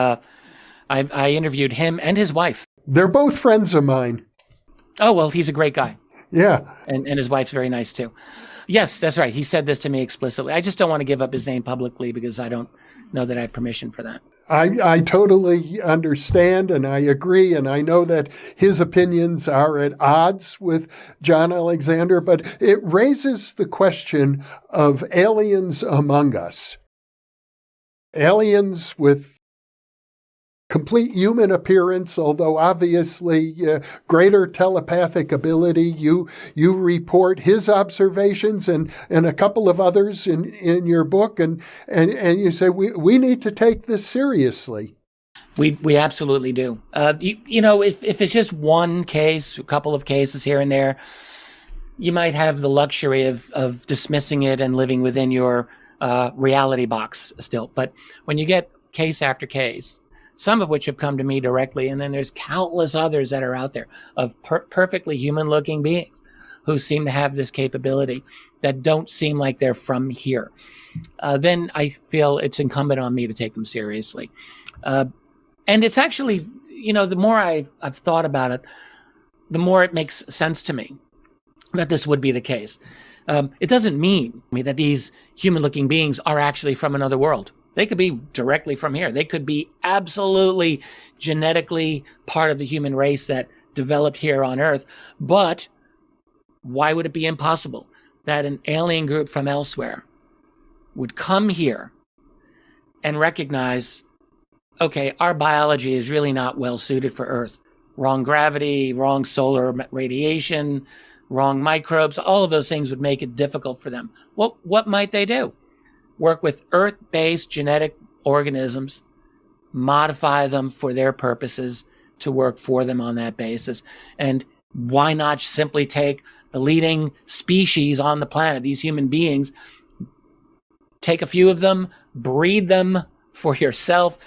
I interviewed him and his wife. They're both friends of mine. Oh, well, he's a great guy. Yeah. And his wife's very nice, too. Yes, that's right. He said this to me explicitly. I just don't want to give up his name publicly because I don't know that I have permission for that. I totally understand and I agree. And I know that his opinions are at odds with John Alexander, but it raises the question of aliens among us. Aliens with complete human appearance, although obviously greater telepathic ability. You report his observations and a couple of others in your book, and you say we need to take this seriously. We absolutely do. If it's just one case, a couple of cases here and there, you might have the luxury of dismissing it and living within your reality box still. But when you get case after case, some of which have come to me directly, and then there's countless others that are out there of perfectly human-looking beings who seem to have this capability that don't seem like they're from here. Then I feel it's incumbent on me to take them seriously. And it's actually, the more I've thought about it, the more it makes sense to me that this would be the case. It doesn't mean that these human-looking beings are actually from another world. They could be directly from here. They could be absolutely genetically part of the human race that developed here on Earth. But why would it be impossible that an alien group from elsewhere would come here and recognize, okay, our biology is really not well suited for Earth. Wrong gravity, wrong solar radiation, wrong microbes, all of those things would make it difficult for them. What might they do? Work with Earth-based genetic organisms, modify them for their purposes to work for them on that basis. And why not simply take the leading species on the planet, these human beings, take a few of them, breed them for yourself,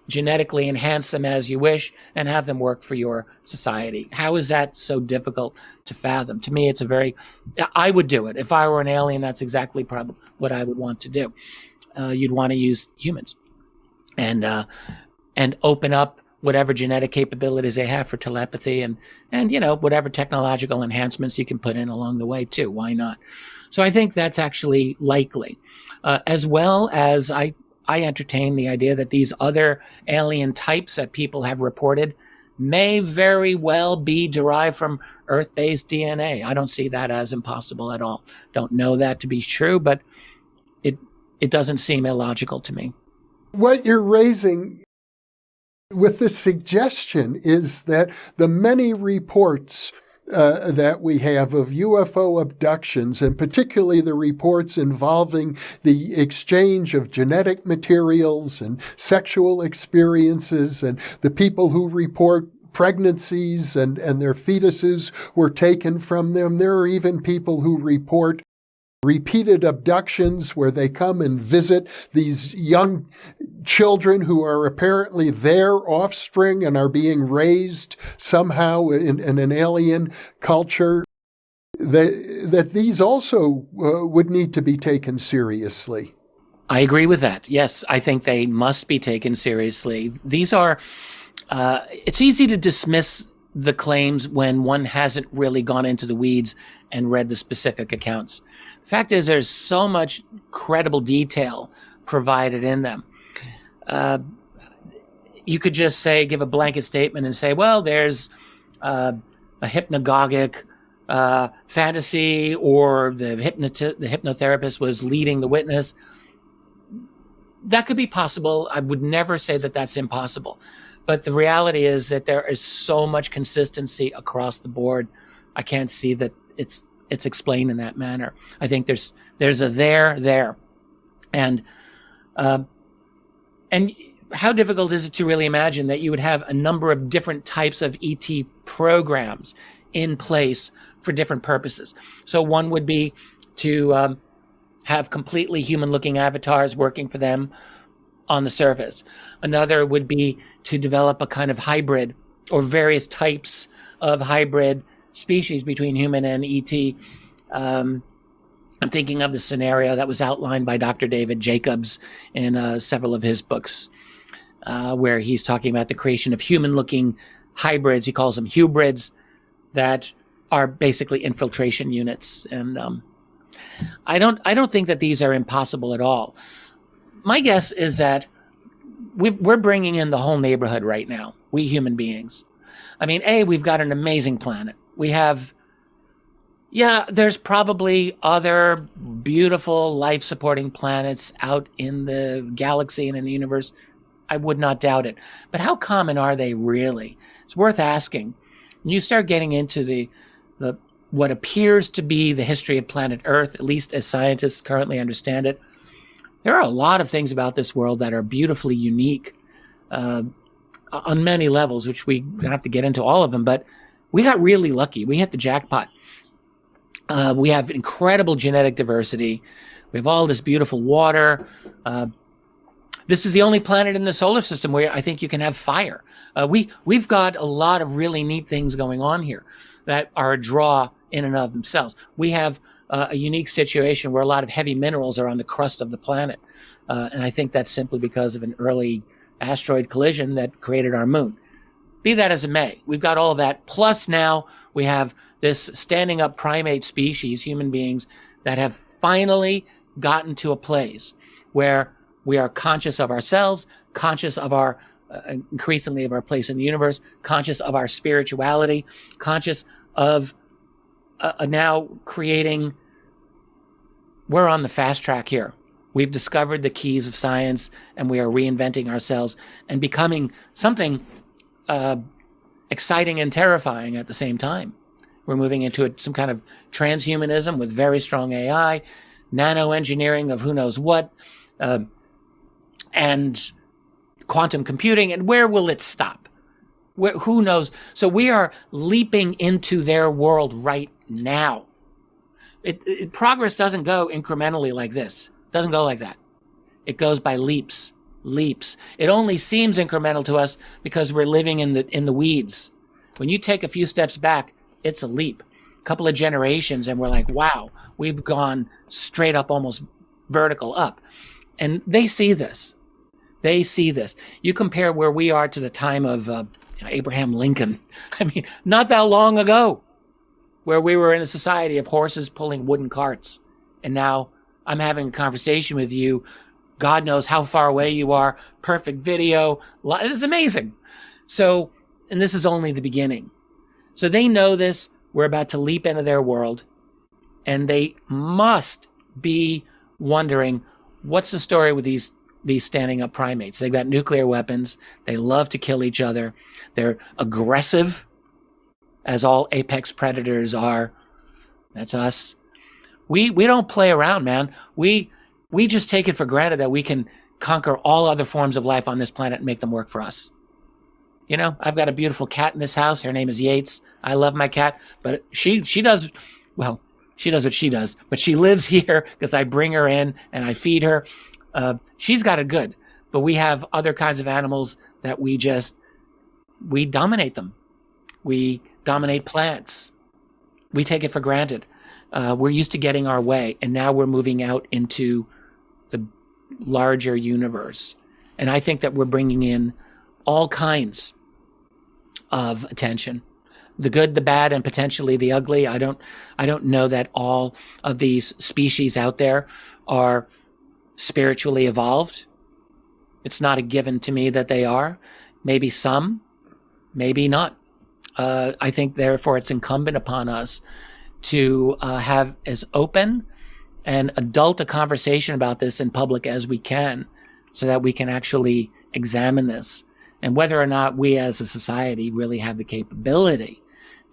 genetically enhance them as you wish, and have them work for your society? How is that so difficult to fathom? To me, I would do it. If I were an alien, that's exactly probably what I would want to do. You'd want to use humans and open up whatever genetic capabilities they have for telepathy and whatever technological enhancements you can put in along the way too. Why not? So I think that's actually likely, as well as I entertain the idea that these other alien types that people have reported may very well be derived from Earth-based DNA. I don't see that as impossible at all. Don't know that to be true, but it doesn't seem illogical to me. What you're raising with this suggestion is that the many reports that we have of UFO abductions, and particularly the reports involving the exchange of genetic materials and sexual experiences, and the people who report pregnancies and their fetuses were taken from them. There are even people who report repeated abductions where they come and visit these young children who are apparently their offspring and are being raised somehow in an alien culture. That these also would need to be taken seriously. I agree with that. Yes, I think they must be taken seriously. These are, it's easy to dismiss the claims when one hasn't really gone into the weeds and read the specific accounts. The fact is, there's so much credible detail provided in them. You could just say, give a blanket statement and say, well, there's a hypnagogic fantasy, or the hypnotherapist was leading the witness. That could be possible. I would never say that that's impossible. But the reality is that there is so much consistency across the board. I can't see that it's explained in that manner. I think there's a there. And how difficult is it to really imagine that you would have a number of different types of ET programs in place for different purposes? So one would be to have completely human-looking avatars working for them on the surface. Another would be to develop a kind of hybrid, or various types of hybrid species between human and ET. I'm thinking of the scenario that was outlined by Dr. David Jacobs in several of his books, where he's talking about the creation of human-looking hybrids. He calls them hubrids, that are basically infiltration units. And I don't think that these are impossible at all. My guess is that we're bringing in the whole neighborhood right now, we human beings. I mean, we've got an amazing planet. We have, there's probably other beautiful life-supporting planets out in the galaxy and in the universe. I would not doubt it. But how common are they really? It's worth asking. When you start getting into the what appears to be the history of planet Earth, at least as scientists currently understand it, there are a lot of things about this world that are beautifully unique on many levels, which we don't have to get into all of them, but we got really lucky. We hit the jackpot. We have incredible genetic diversity. We have all this beautiful water. This is the only planet in the solar system where I think you can have fire. We've got a lot of really neat things going on here that are a draw in and of themselves. We have a unique situation where a lot of heavy minerals are on the crust of the planet. And I think that's simply because of an early asteroid collision that created our moon. Be that as it may, we've got all of that. Plus now we have this standing up primate species, human beings, that have finally gotten to a place where we are conscious of ourselves, conscious of our, increasingly of our place in the universe, conscious of our spirituality, conscious of now creating, we're on the fast track here. We've discovered the keys of science, and we are reinventing ourselves and becoming something exciting and terrifying at the same time. We're moving into some kind of transhumanism with very strong AI, nanoengineering of who knows what, and quantum computing. And where will it stop? Who knows? So we are leaping into their world right now. Progress doesn't go incrementally like this. It doesn't go like that. It goes by leaps. It only seems incremental to us because we're living in the weeds. When you take a few steps back, it's a leap. A couple of generations, and we're like, wow, we've gone straight up, almost vertical up. And they see this. You compare where we are to the time of Abraham Lincoln. I mean, not that long ago, where we were in a society of horses pulling wooden carts. And now I'm having a conversation with you. God knows how far away you are. Perfect video. It's amazing. So, and this is only the beginning. So they know this. We're about to leap into their world. And they must be wondering, what's the story with these standing up primates? They've got nuclear weapons. They love to kill each other. They're aggressive, as all apex predators are. That's us. We don't play around, man. We just take it for granted that we can conquer all other forms of life on this planet and make them work for us. You know, I've got a beautiful cat in this house. Her name is Yates. I love my cat, but she does what she does, but she lives here because I bring her in and I feed her. She's got it good, but we have other kinds of animals that we dominate them. We dominate plants. We take it for granted. We're used to getting our way, and now we're moving out into the larger universe. And I think that we're bringing in all kinds of attention, the good, the bad, and potentially the ugly. I don't know that all of these species out there are spiritually evolved. It's not a given to me that they are. Maybe some, maybe not. I think, therefore, it's incumbent upon us to have as open and adult a conversation about this in public as we can, so that we can actually examine this. And whether or not we as a society really have the capability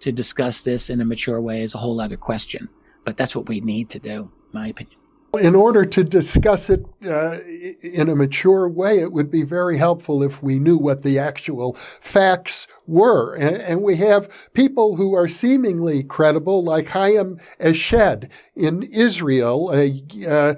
to discuss this in a mature way is a whole other question. But that's what we need to do, in my opinion. In order to discuss it in a mature way, it would be very helpful if we knew what the actual facts were. And we have people who are seemingly credible, like Chaim Eshed in Israel, a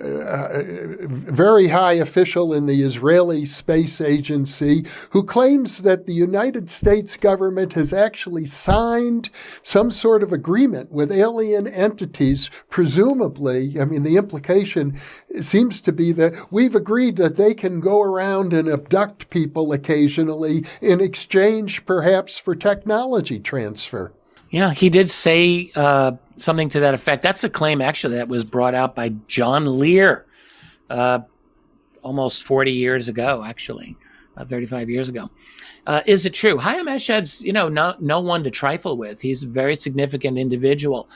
very high official in the Israeli Space Agency, who claims that the United States government has actually signed some sort of agreement with alien entities, presumably. I mean, the implication seems to be that we've agreed that they can go around and abduct people occasionally in exchange, perhaps, for technology transfer. Yeah, he did say something to that effect. That's a claim, actually, that was brought out by John Lear almost 40 years ago, actually, 35 years ago. Is it true? Chaim Eshed's, no one to trifle with. He's a very significant individual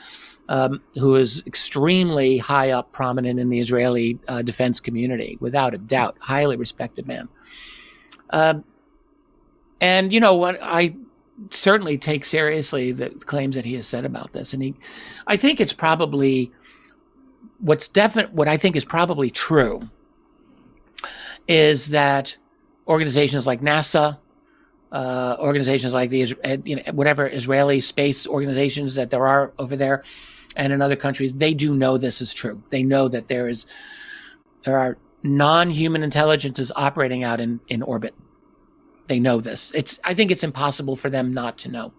who is extremely high up, prominent in the Israeli defense community, without a doubt. Highly respected man. And, what I certainly take seriously the claims that he has said about this. And I think it's probably what I think is probably true is that organizations like NASA, organizations like whatever Israeli space organizations that there are over there and in other countries, they do know this is true. They know that there are non-human intelligences operating out in orbit. They know this. I think it's impossible for them not to know.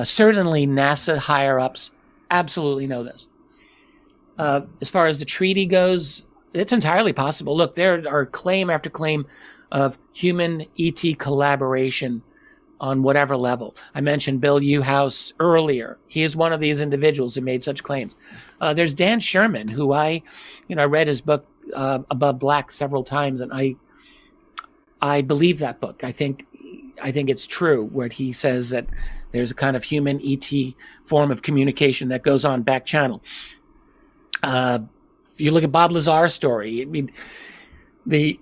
Certainly NASA higher-ups absolutely know this. As far as the treaty goes, it's entirely possible. Look, there are claim after claim of human ET collaboration on whatever level. I mentioned Bill Uhouse earlier. He is one of these individuals who made such claims. There's Dan Sherman, who I read his book Above Black several times, and I believe that book. I think it's true where he says that there's a kind of human ET form of communication that goes on back channel. If you look at Bob Lazar's story, I mean, the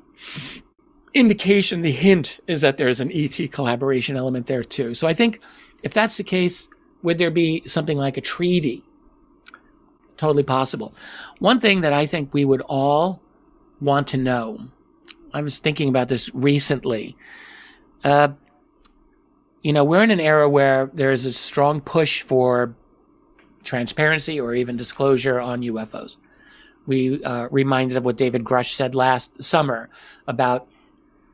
indication, the hint is that there's an ET collaboration element there too. So I think if that's the case, would there be something like a treaty? Totally possible. One thing that I think we would all want to know, I was thinking about this recently. We're in an era where there's a strong push for transparency or even disclosure on UFOs. We reminded of what David Grush said last summer about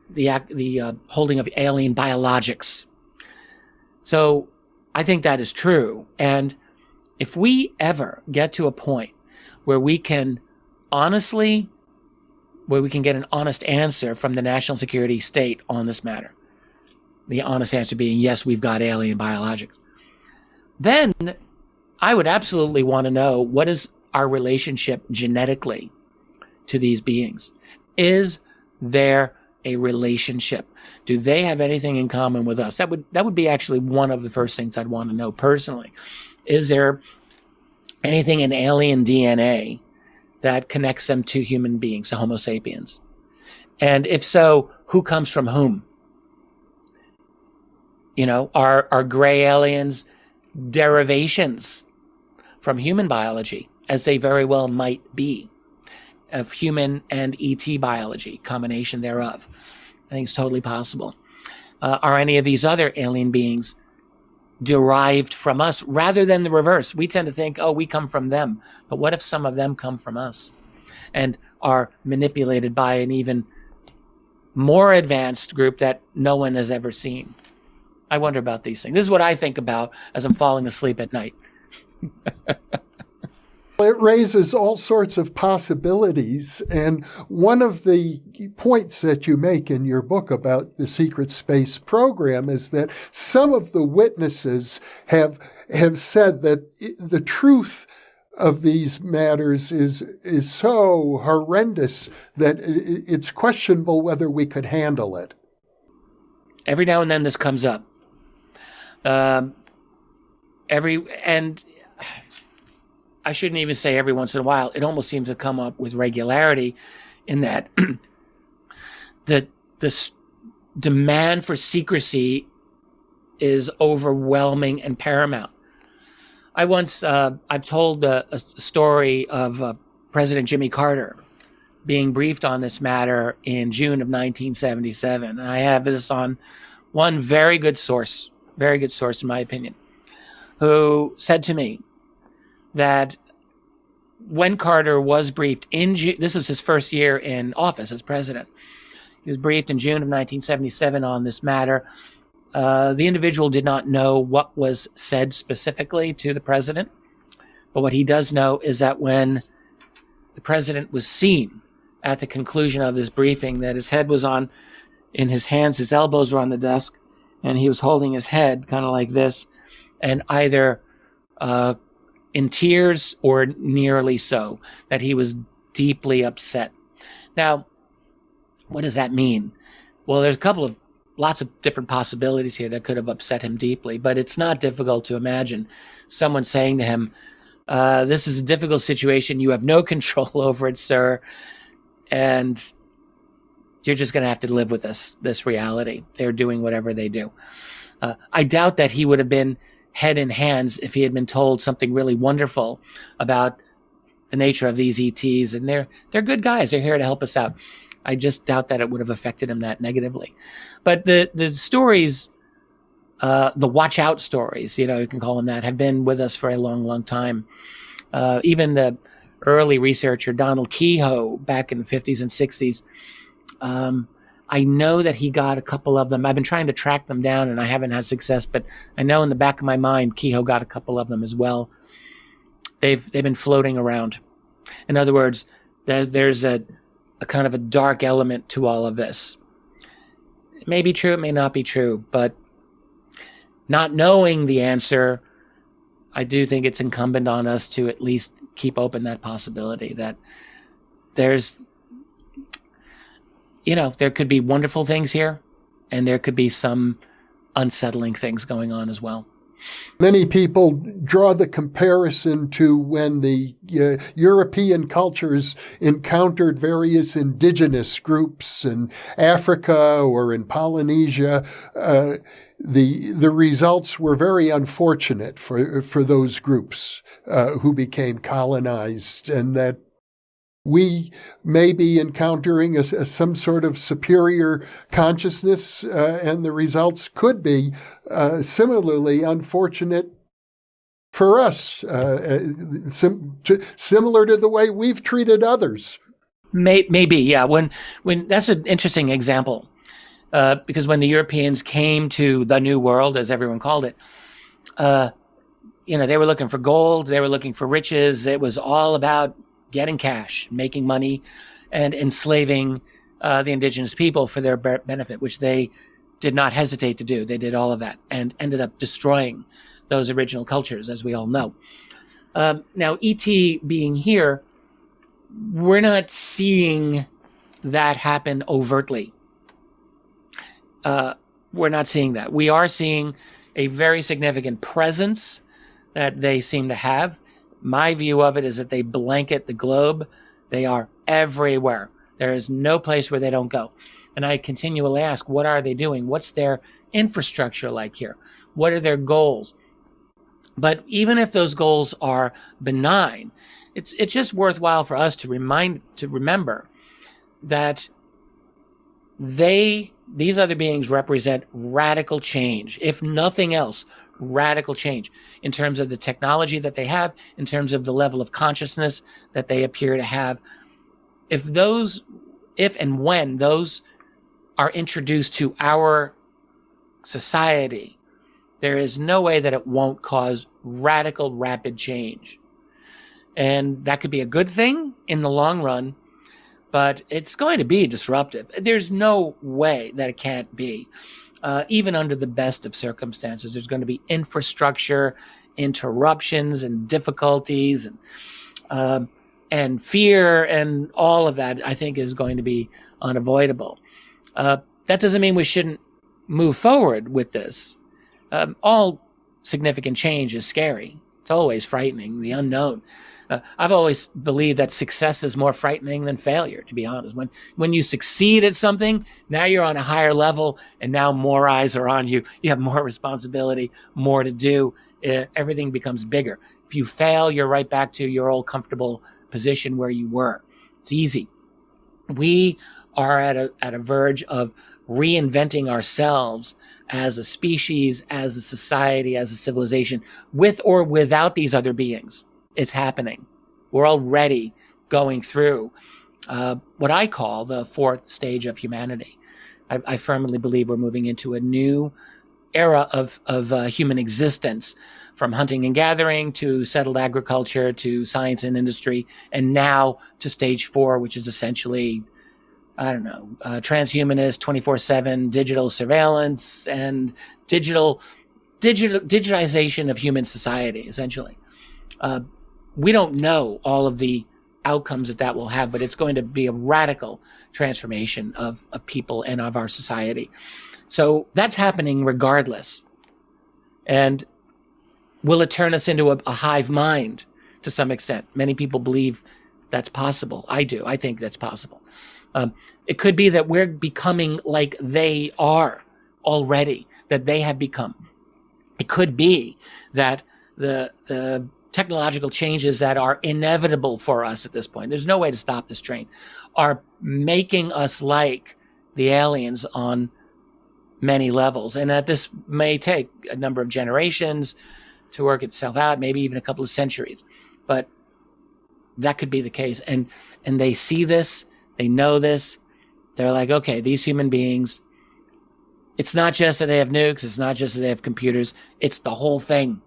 the holding of alien biologics. So I think that is true. And if we ever get to a point where we can get an honest answer from the national security state on this matter, the honest answer being, yes, we've got alien biologics, then I would absolutely want to know, what is our relationship genetically to these beings? Is there a relationship? Do they have anything in common with us? That would be actually one of the first things I'd want to know personally. Is there anything in alien DNA that connects them to human beings, to Homo sapiens? And if so, who comes from whom? Are gray aliens derivations from human biology, as they very well might be, of human and ET biology, combination thereof? I think it's totally possible. Are any of these other alien beings derived from us rather than the reverse? We tend to think, we come from them. But what if some of them come from us and are manipulated by an even more advanced group that no one has ever seen? I wonder about these things. This is what I think about as I'm falling asleep at night. It raises all sorts of possibilities, and one of the points that you make in your book about the secret space program is that some of the witnesses have said that the truth of these matters is so horrendous that it's questionable whether we could handle it. Every now and then this comes up. And I shouldn't even say every once in a while. It almost seems to come up with regularity, in that the demand for secrecy is overwhelming and paramount. I've told a story of President Jimmy Carter being briefed on this matter in June of 1977. And I have this on one very good source in my opinion, who said to me that when Carter was briefed this was his first year in office as president. He was briefed in June of 1977 on this matter. The individual did not know what was said specifically to the president, but what he does know is that when the president was seen at the conclusion of this briefing, that his head was in his hands, his elbows were on the desk, and he was holding his head kind of like this, and either in tears or nearly so, that he was deeply upset. Now, what does that mean? Well, there's lots of different possibilities here that could have upset him deeply, but it's not difficult to imagine someone saying to him, this is a difficult situation. You have no control over it, sir. And you're just going to have to live with this reality. They're doing whatever they do. I doubt that he would have been head in hands if he had been told something really wonderful about the nature of these ETs. And they're good guys. They're here to help us out. I just doubt that it would have affected him that negatively. But the stories, the watch out stories, you can call them that, have been with us for a long, long time. Even the early researcher, Donald Kehoe, back in the 50s and 60s, I know that he got a couple of them. I've been trying to track them down and I haven't had success, but I know in the back of my mind, Kehoe got a couple of them as well. They've been floating around. In other words, there's a kind of a dark element to all of this. It may be true, it may not be true, but not knowing the answer, I do think it's incumbent on us to at least keep open that possibility that there's, there could be wonderful things here, and there could be some unsettling things going on as well. Many people draw the comparison to when the European cultures encountered various indigenous groups in Africa or in Polynesia. The results were very unfortunate for those groups who became colonized, and that we may be encountering some sort of superior consciousness, and the results could be similarly unfortunate for us, similar to the way we've treated others. Maybe, yeah. When that's an interesting example, because when the Europeans came to the New World, as everyone called it, they were looking for gold, they were looking for riches. It was all about getting cash, making money, and enslaving the indigenous people for their benefit, which they did not hesitate to do. They did all of that and ended up destroying those original cultures, as we all know. Now, ET being here, we're not seeing that happen overtly. We're not seeing that. We are seeing a very significant presence that they seem to have. My view of it is that they blanket the globe. They are everywhere. There is no place where they don't go. And I continually ask, what are they doing? What's their infrastructure like here? What are their goals? But even if those goals are benign, it's just worthwhile for us to remember that these other beings represent radical change. If nothing else, radical change in terms of the technology that they have, in terms of the level of consciousness that they appear to have. If and when those are introduced to our society, there is no way that it won't cause radical, rapid change. And that could be a good thing in the long run, but it's going to be disruptive. There's no way that it can't be. Even under the best of circumstances, there's going to be infrastructure interruptions and difficulties and fear, and all of that, I think, is going to be unavoidable. That doesn't mean we shouldn't move forward with this. All significant change is scary. It's always frightening, the unknown. I've always believed that success is more frightening than failure, to be honest. When you succeed at something, now you're on a higher level, and now more eyes are on you. You have more responsibility, more to do. Everything becomes bigger. If you fail, you're right back to your old comfortable position where you were. It's easy. We are at a verge of reinventing ourselves as a species, as a society, as a civilization, with or without these other beings. It's happening. We're already going through what I call the fourth stage of humanity. I firmly believe we're moving into a new era of human existence, from hunting and gathering to settled agriculture to science and industry, and now to stage 4, which is essentially, transhumanist, 24/7 digital surveillance and digitization of human society, essentially. We don't know all of the outcomes that will have, but it's going to be a radical transformation of people and of our society. So that's happening regardless. And will it turn us into a hive mind to some extent? Many people believe that's possible. I do. I think that's possible. It could be that we're becoming like they are already, that they have become. It could be that the technological changes that are inevitable for us at this point, there's no way to stop this train, are making us like the aliens on many levels, and that this may take a number of generations to work itself out, maybe even a couple of centuries, but that could be the case. And they see this, they know this, they're like, okay, these human beings, it's not just that they have nukes, it's not just that they have computers, it's the whole thing.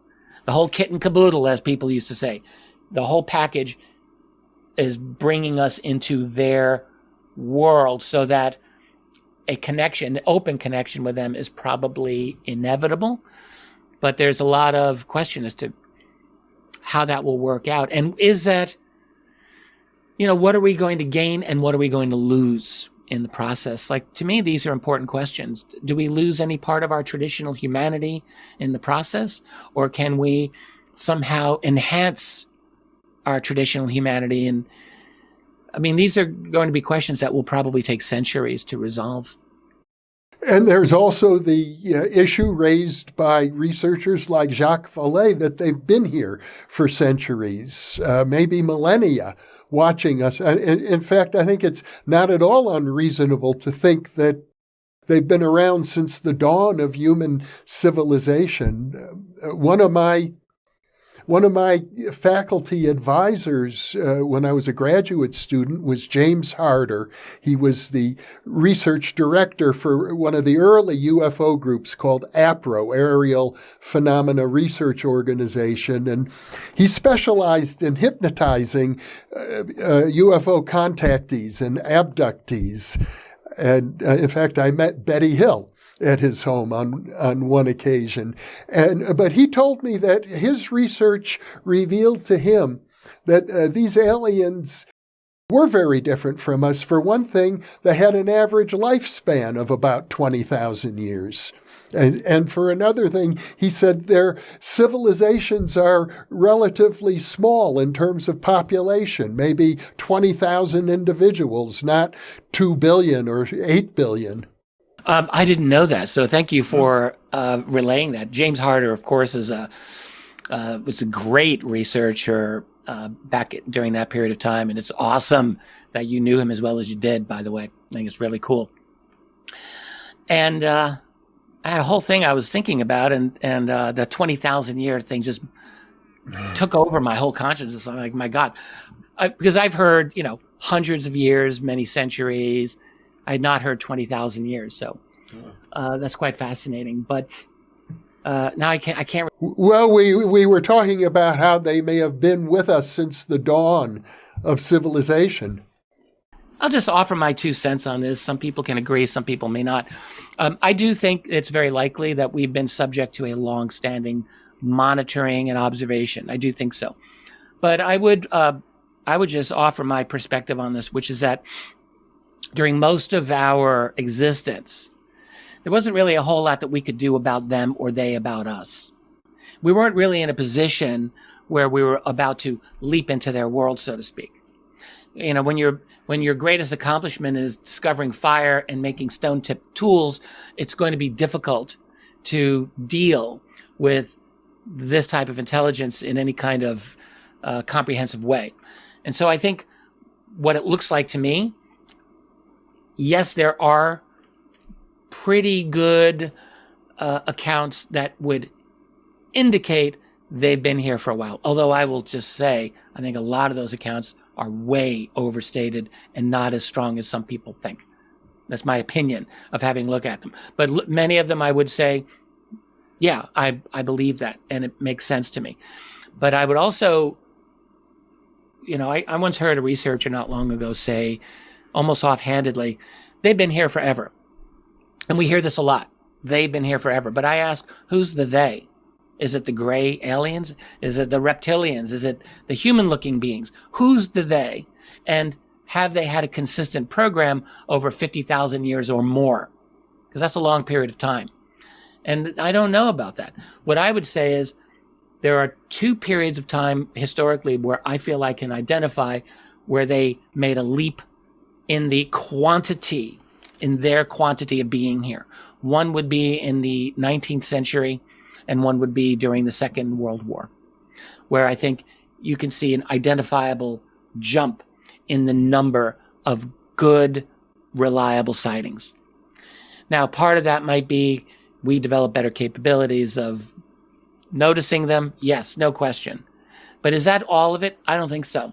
The whole kit and caboodle, as people used to say. The whole package is bringing us into their world, so that a connection, an open connection with them, is probably inevitable. But there's a lot of question as to how that will work out. And is that, what are we going to gain and what are we going to lose in the process? Like, to me, these are important questions. Do we lose any part of our traditional humanity in the process? Or can we somehow enhance our traditional humanity? And these are going to be questions that will probably take centuries to resolve. And there's also the issue raised by researchers like Jacques Vallée that they've been here for centuries, maybe millennia, watching us. In fact, I think it's not at all unreasonable to think that they've been around since the dawn of human civilization. One of my faculty advisors when I was a graduate student was James Harder. He was the research director for one of the early UFO groups called APRO, Aerial Phenomena Research Organization, and he specialized in hypnotizing UFO contactees and abductees. And in fact, I met Betty Hill at his home on one occasion. But he told me that his research revealed to him that these aliens were very different from us. For one thing, they had an average lifespan of about 20,000 years. And for another thing, he said their civilizations are relatively small in terms of population, maybe 20,000 individuals, not 2 billion or 8 billion. I didn't know that, so thank you for relaying that. James Harder, of course, was a great researcher back during that period of time, and it's awesome that you knew him as well as you did, by the way. I think it's really cool. And I had a whole thing I was thinking about, and the 20,000-year thing just took over my whole consciousness. I'm like, my God. Because I've heard, hundreds of years, many centuries. I had not heard 20,000 years, so that's quite fascinating. But Now I can't. Well, we were talking about how they may have been with us since the dawn of civilization. I'll just offer my 2 cents on this. Some people can agree, some people may not. I do think it's very likely that we've been subject to a long-standing monitoring and observation. I do think so. But I would just offer my perspective on this, which is that during most of our existence, there wasn't really a whole lot that we could do about them or they about us. We weren't really in a position where we were about to leap into their world, so to speak. You know, when your greatest accomplishment is discovering fire and making stone-tipped tools, it's going to be difficult to deal with this type of intelligence in any kind of comprehensive way. And so I think what it looks like to me, yes, there are pretty good accounts that would indicate they've been here for a while. Although I will just say, I think a lot of those accounts are way overstated and not as strong as some people think. That's my opinion of having looked at them. But many of them I would say, yeah, I believe that, and it makes sense to me. But I would also, you know, I once heard a researcher not long ago say, almost offhandedly, they've been here forever. And we hear this a lot. They've been here forever. But I ask, who's the they? Is it the gray aliens? Is it the reptilians? Is it the human-looking beings? Who's the they? And have they had a consistent program over 50,000 years or more? Because that's a long period of time. And I don't know about that. What I would say is there are 2 periods of time historically where I feel I can identify where they made a leap in the quantity, in their quantity of being here. One would be in the 19th century, and one would be during the Second World War, where I think you can see an identifiable jump in the number of good, reliable sightings. Now, part of that might be we develop better capabilities of noticing them. Yes, no question. But is that all of it? I don't think so.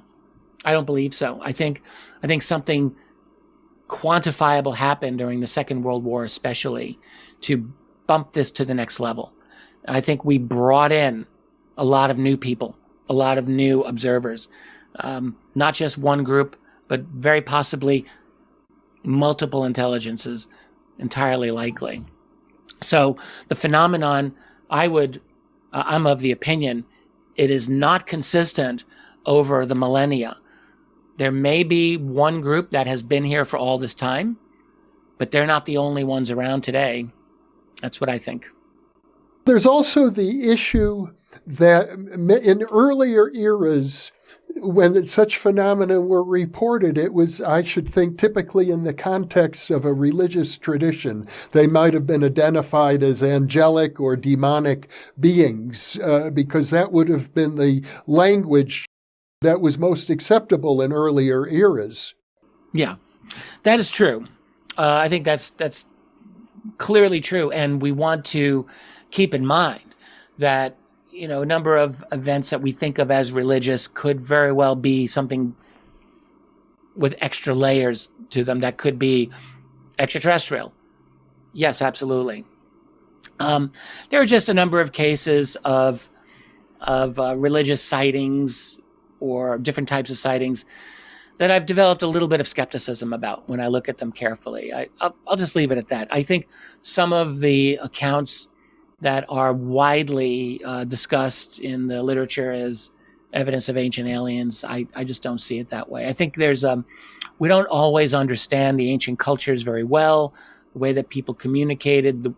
I don't believe so. I think something quantifiable happened during the Second World War, especially, to bump this to the next level. I think we brought in a lot of new people, a lot of new observers, not just one group, but very possibly multiple intelligences, entirely likely. So the phenomenon, I'm of the opinion, it is not consistent over the millennia. There may be one group that has been here for all this time, but they're not the only ones around today. That's what I think. There's also the issue that in earlier eras, when such phenomena were reported, it was, I should think, typically in the context of a religious tradition. They might have been identified as angelic or demonic beings, because that would have been the language that was most acceptable in earlier eras. Yeah, that is true. I think that's clearly true, and we want to keep in mind that, you know, a number of events that we think of as religious could very well be something with extra layers to them that could be extraterrestrial. Yes, absolutely. There are just a number of cases of religious sightings or different types of sightings that I've developed a little bit of skepticism about when I look at them carefully. I'll just leave it at that. I think some of the accounts that are widely discussed in the literature as evidence of ancient aliens, I just don't see it that way. I think we don't always understand the ancient cultures very well, the way that people communicated, the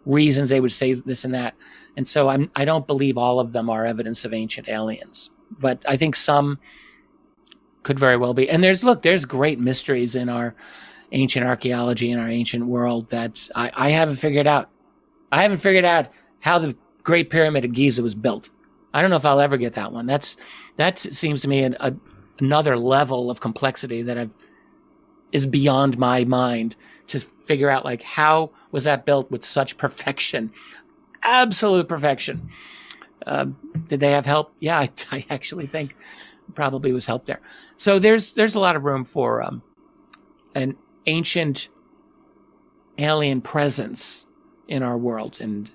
reasons they would say this and that. And so I don't believe all of them are evidence of ancient aliens. But I think some could very well be. And there's great mysteries in our ancient archaeology, in our ancient world that I haven't figured out. I haven't figured out how the Great Pyramid of Giza was built. I don't know if I'll ever get that one. That seems to me another level of complexity that is beyond my mind to figure out, like, how was that built with such perfection? Absolute perfection. Did they have help? Yeah, I actually think probably was help there. So there's a lot of room for an ancient alien presence in our world, and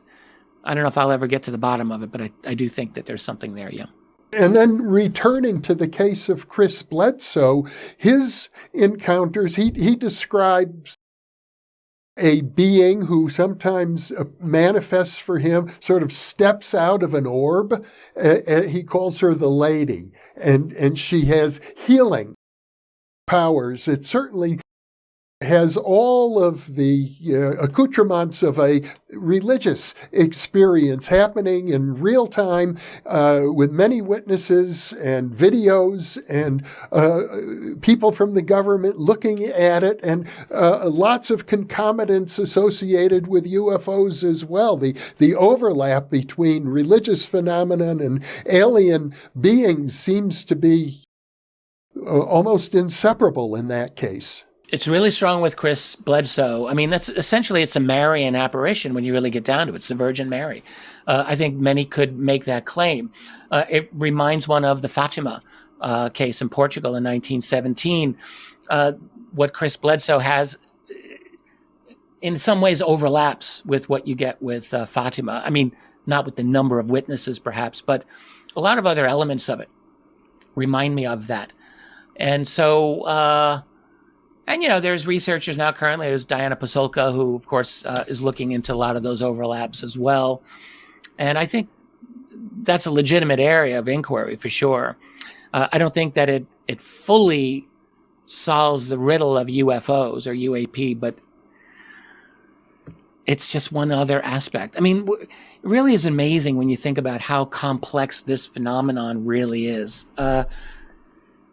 I don't know if I'll ever get to the bottom of it, but I do think that there's something there, yeah. And then returning to the case of Chris Bledsoe, his encounters, he describes a being who sometimes manifests for him, sort of steps out of an orb. He calls her the lady, and she has healing powers. It certainly has all of the accoutrements of a religious experience happening in real time with many witnesses and videos and people from the government looking at it, and lots of concomitants associated with UFOs as well. The overlap between religious phenomenon and alien beings seems to be almost inseparable in that case. It's really strong with Chris Bledsoe. I mean, that's essentially, it's a Marian apparition when you really get down to it. It's the Virgin Mary. I think many could make that claim. It reminds one of the Fatima case in Portugal in 1917. What Chris Bledsoe has, in some ways, overlaps with what you get with Fatima. I mean, not with the number of witnesses, perhaps, but a lot of other elements of it remind me of that. And so... And, there's researchers now currently, there's Diana Pasulka, who, of course, is looking into a lot of those overlaps as well. And I think that's a legitimate area of inquiry for sure. I don't think that it fully solves the riddle of UFOs or UAP, but it's just one other aspect. I mean, it really is amazing when you think about how complex this phenomenon really is.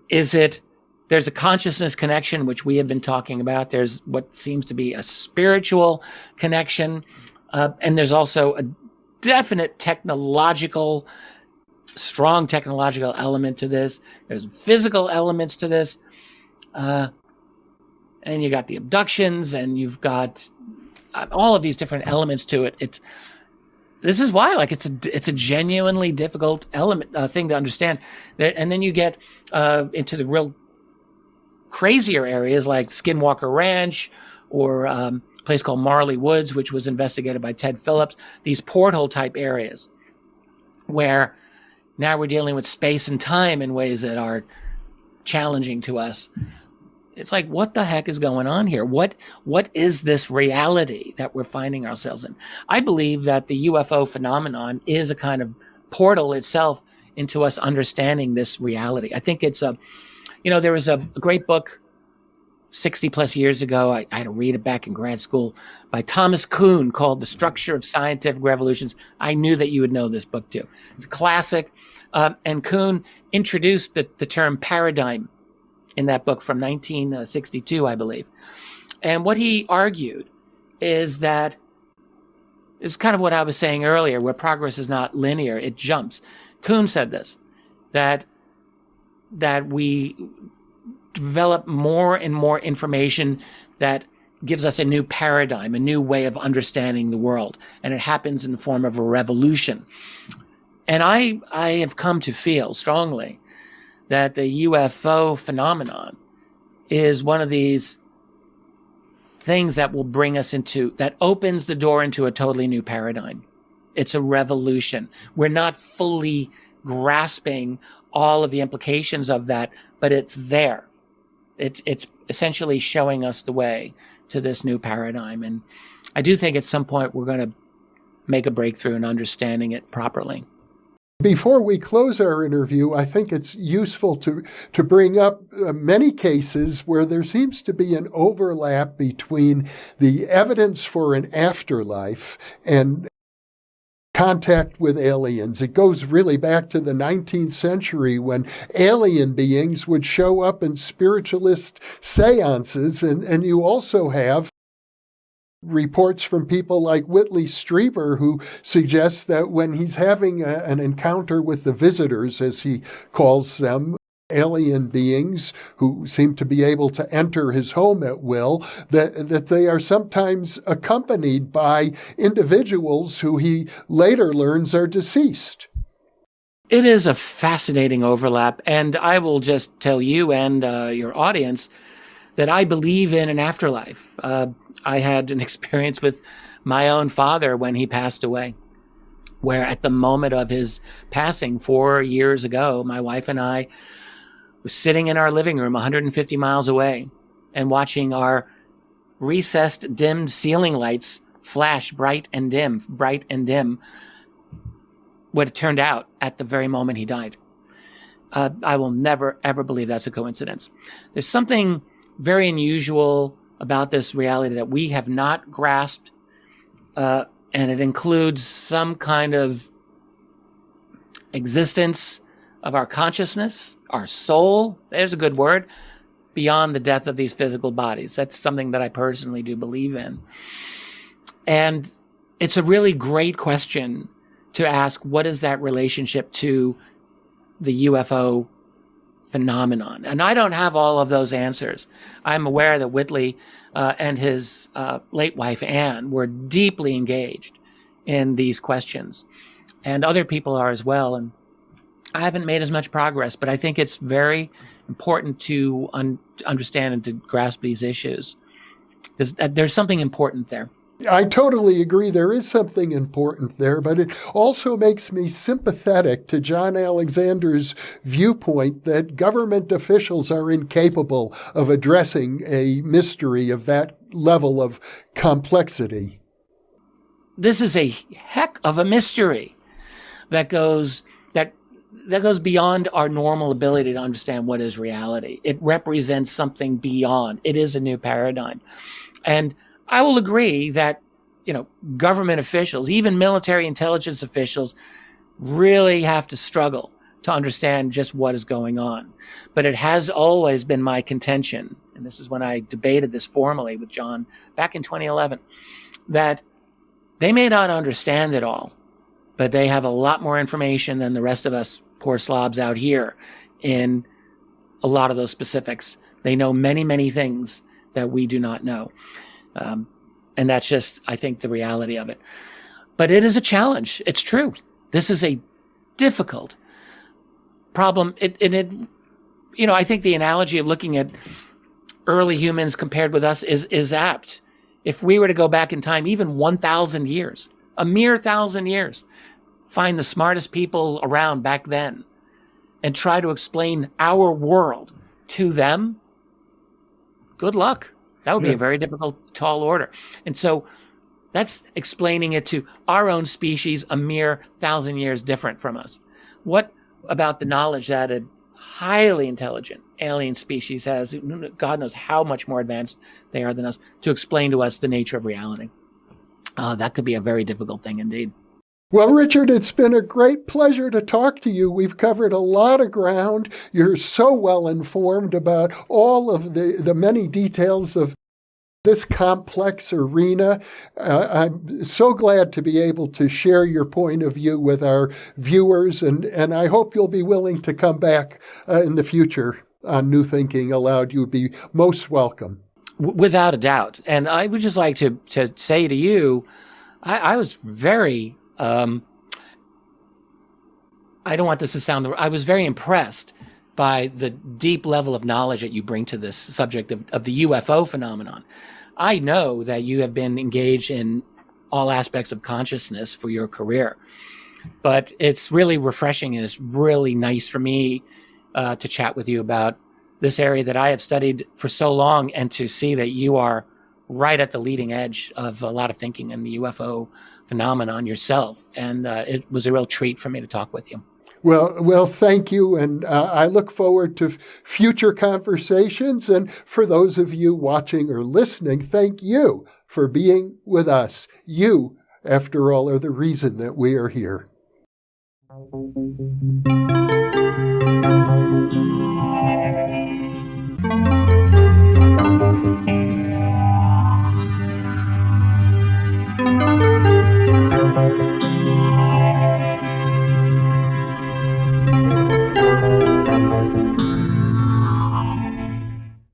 There's a consciousness connection, which we have been talking about. There's what seems to be a spiritual connection. And there's also a definite strong technological element to this. There's physical elements to this. And you got the abductions, and you've got all of these different elements to it. This is why, it's a genuinely difficult thing to understand. And then you get into the real crazier areas like Skinwalker Ranch or a place called Marley Woods, which was investigated by Ted Phillips, these porthole type areas where now we're dealing with space and time in ways that are challenging to us. It's like, what the heck is going on here? What is this reality that we're finding ourselves in? I believe that the UFO phenomenon is a kind of portal itself into us understanding this reality. I think it's there was a great book 60 plus years ago. I had to read it back in grad school by Thomas Kuhn called The Structure of Scientific Revolutions. I knew that you would know this book too. It's a classic. And Kuhn introduced the term paradigm in that book from 1962, I believe. And what he argued is that it's kind of what I was saying earlier, where progress is not linear, it jumps. Kuhn said this, that we develop more and more information that gives us a new paradigm, a new way of understanding the world. And it happens in the form of a revolution. And I have come to feel strongly that the UFO phenomenon is one of these things that will bring us that opens the door into a totally new paradigm. It's a revolution. We're not fully grasping all of the implications of that, but it's there. It's essentially showing us the way to this new paradigm. And I do think at some point we're going to make a breakthrough in understanding it properly. Before we close our interview, I think it's useful to bring up many cases where there seems to be an overlap between the evidence for an afterlife and contact with aliens. It goes really back to the 19th century when alien beings would show up in spiritualist seances, and you also have reports from people like Whitley Strieber, who suggests that when he's having an encounter with the visitors, as he calls them, alien beings who seem to be able to enter his home at will, that they are sometimes accompanied by individuals who he later learns are deceased. It is a fascinating overlap, and I will just tell you and your audience that I believe in an afterlife. I had an experience with my own father when he passed away. where at the moment of his passing 4 years ago, my wife and I were sitting in our living room 150 miles away and watching our recessed, dimmed ceiling lights flash bright and dim, what it turned out at the very moment he died. I will never, ever believe that's a coincidence. There's something very unusual about this reality that we have not grasped, and it includes some kind of existence of our consciousness, our soul, there's a good word, beyond the death of these physical bodies. That's something that I personally do believe in. And it's a really great question to ask, what is that relationship to the UFO phenomenon? And I don't have all of those answers. I'm aware that Whitley and his late wife, Anne, were deeply engaged in these questions. And other people are as well. And I haven't made as much progress, but I think it's very important to understand and to grasp these issues, because there's something important there. I totally agree. There is something important there, but it also makes me sympathetic to John Alexander's viewpoint that government officials are incapable of addressing a mystery of that level of complexity. This is a heck of a mystery that goes beyond our normal ability to understand what is reality. It represents something beyond. It is a new paradigm. And I will agree that, government officials, even military intelligence officials, really have to struggle to understand just what is going on. But it has always been my contention, and this is when I debated this formally with John back in 2011, that they may not understand it all, but they have a lot more information than the rest of us poor slobs out here in a lot of those specifics. They know many, many things that we do not know. And that's just, I think, the reality of it. But it is a challenge. It's true. This is a difficult problem. I think the analogy of looking at early humans compared with us is apt. If we were to go back in time, even 1,000 years, a mere 1,000 years, find the smartest people around back then and try to explain our world to them, good luck. That would be a very difficult, tall order. And so that's explaining it to our own species, a mere 1,000 years different from us. What about the knowledge that a highly intelligent alien species has, God knows how much more advanced they are than us, to explain to us the nature of reality? That could be a very difficult thing indeed. Well, Richard, it's been a great pleasure to talk to you. We've covered a lot of ground. You're so well informed about all of the many details of this complex arena. I'm so glad to be able to share your point of view with our viewers, and I hope you'll be willing to come back in the future on New Thinking Aloud. You'd be most welcome. Without a doubt. And I would just like to say to you, I was very... I don't want this to sound, I was very impressed by the deep level of knowledge that you bring to this subject of the UFO phenomenon. I know that you have been engaged in all aspects of consciousness for your career, but it's really refreshing and it's really nice for me to chat with you about this area that I have studied for so long, and to see that you are right at the leading edge of a lot of thinking in the UFO phenomenon yourself. And it was a real treat for me to talk with you. Well, thank you. And I look forward to future conversations. And for those of you watching or listening, thank you for being with us. You, after all, are the reason that we are here.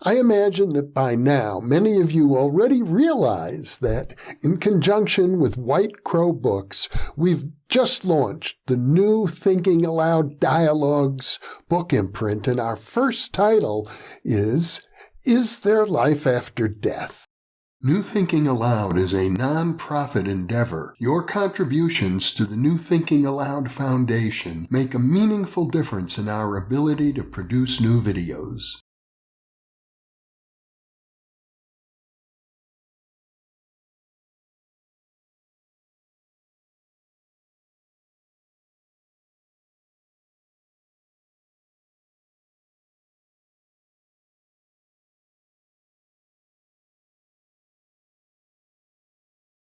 I imagine that by now, many of you already realize that, in conjunction with White Crow Books, we've just launched the new Thinking Aloud Dialogues book imprint, and our first title is There Life After Death? New Thinking Aloud is a non-profit endeavor. Your contributions to the New Thinking Aloud Foundation make a meaningful difference in our ability to produce new videos.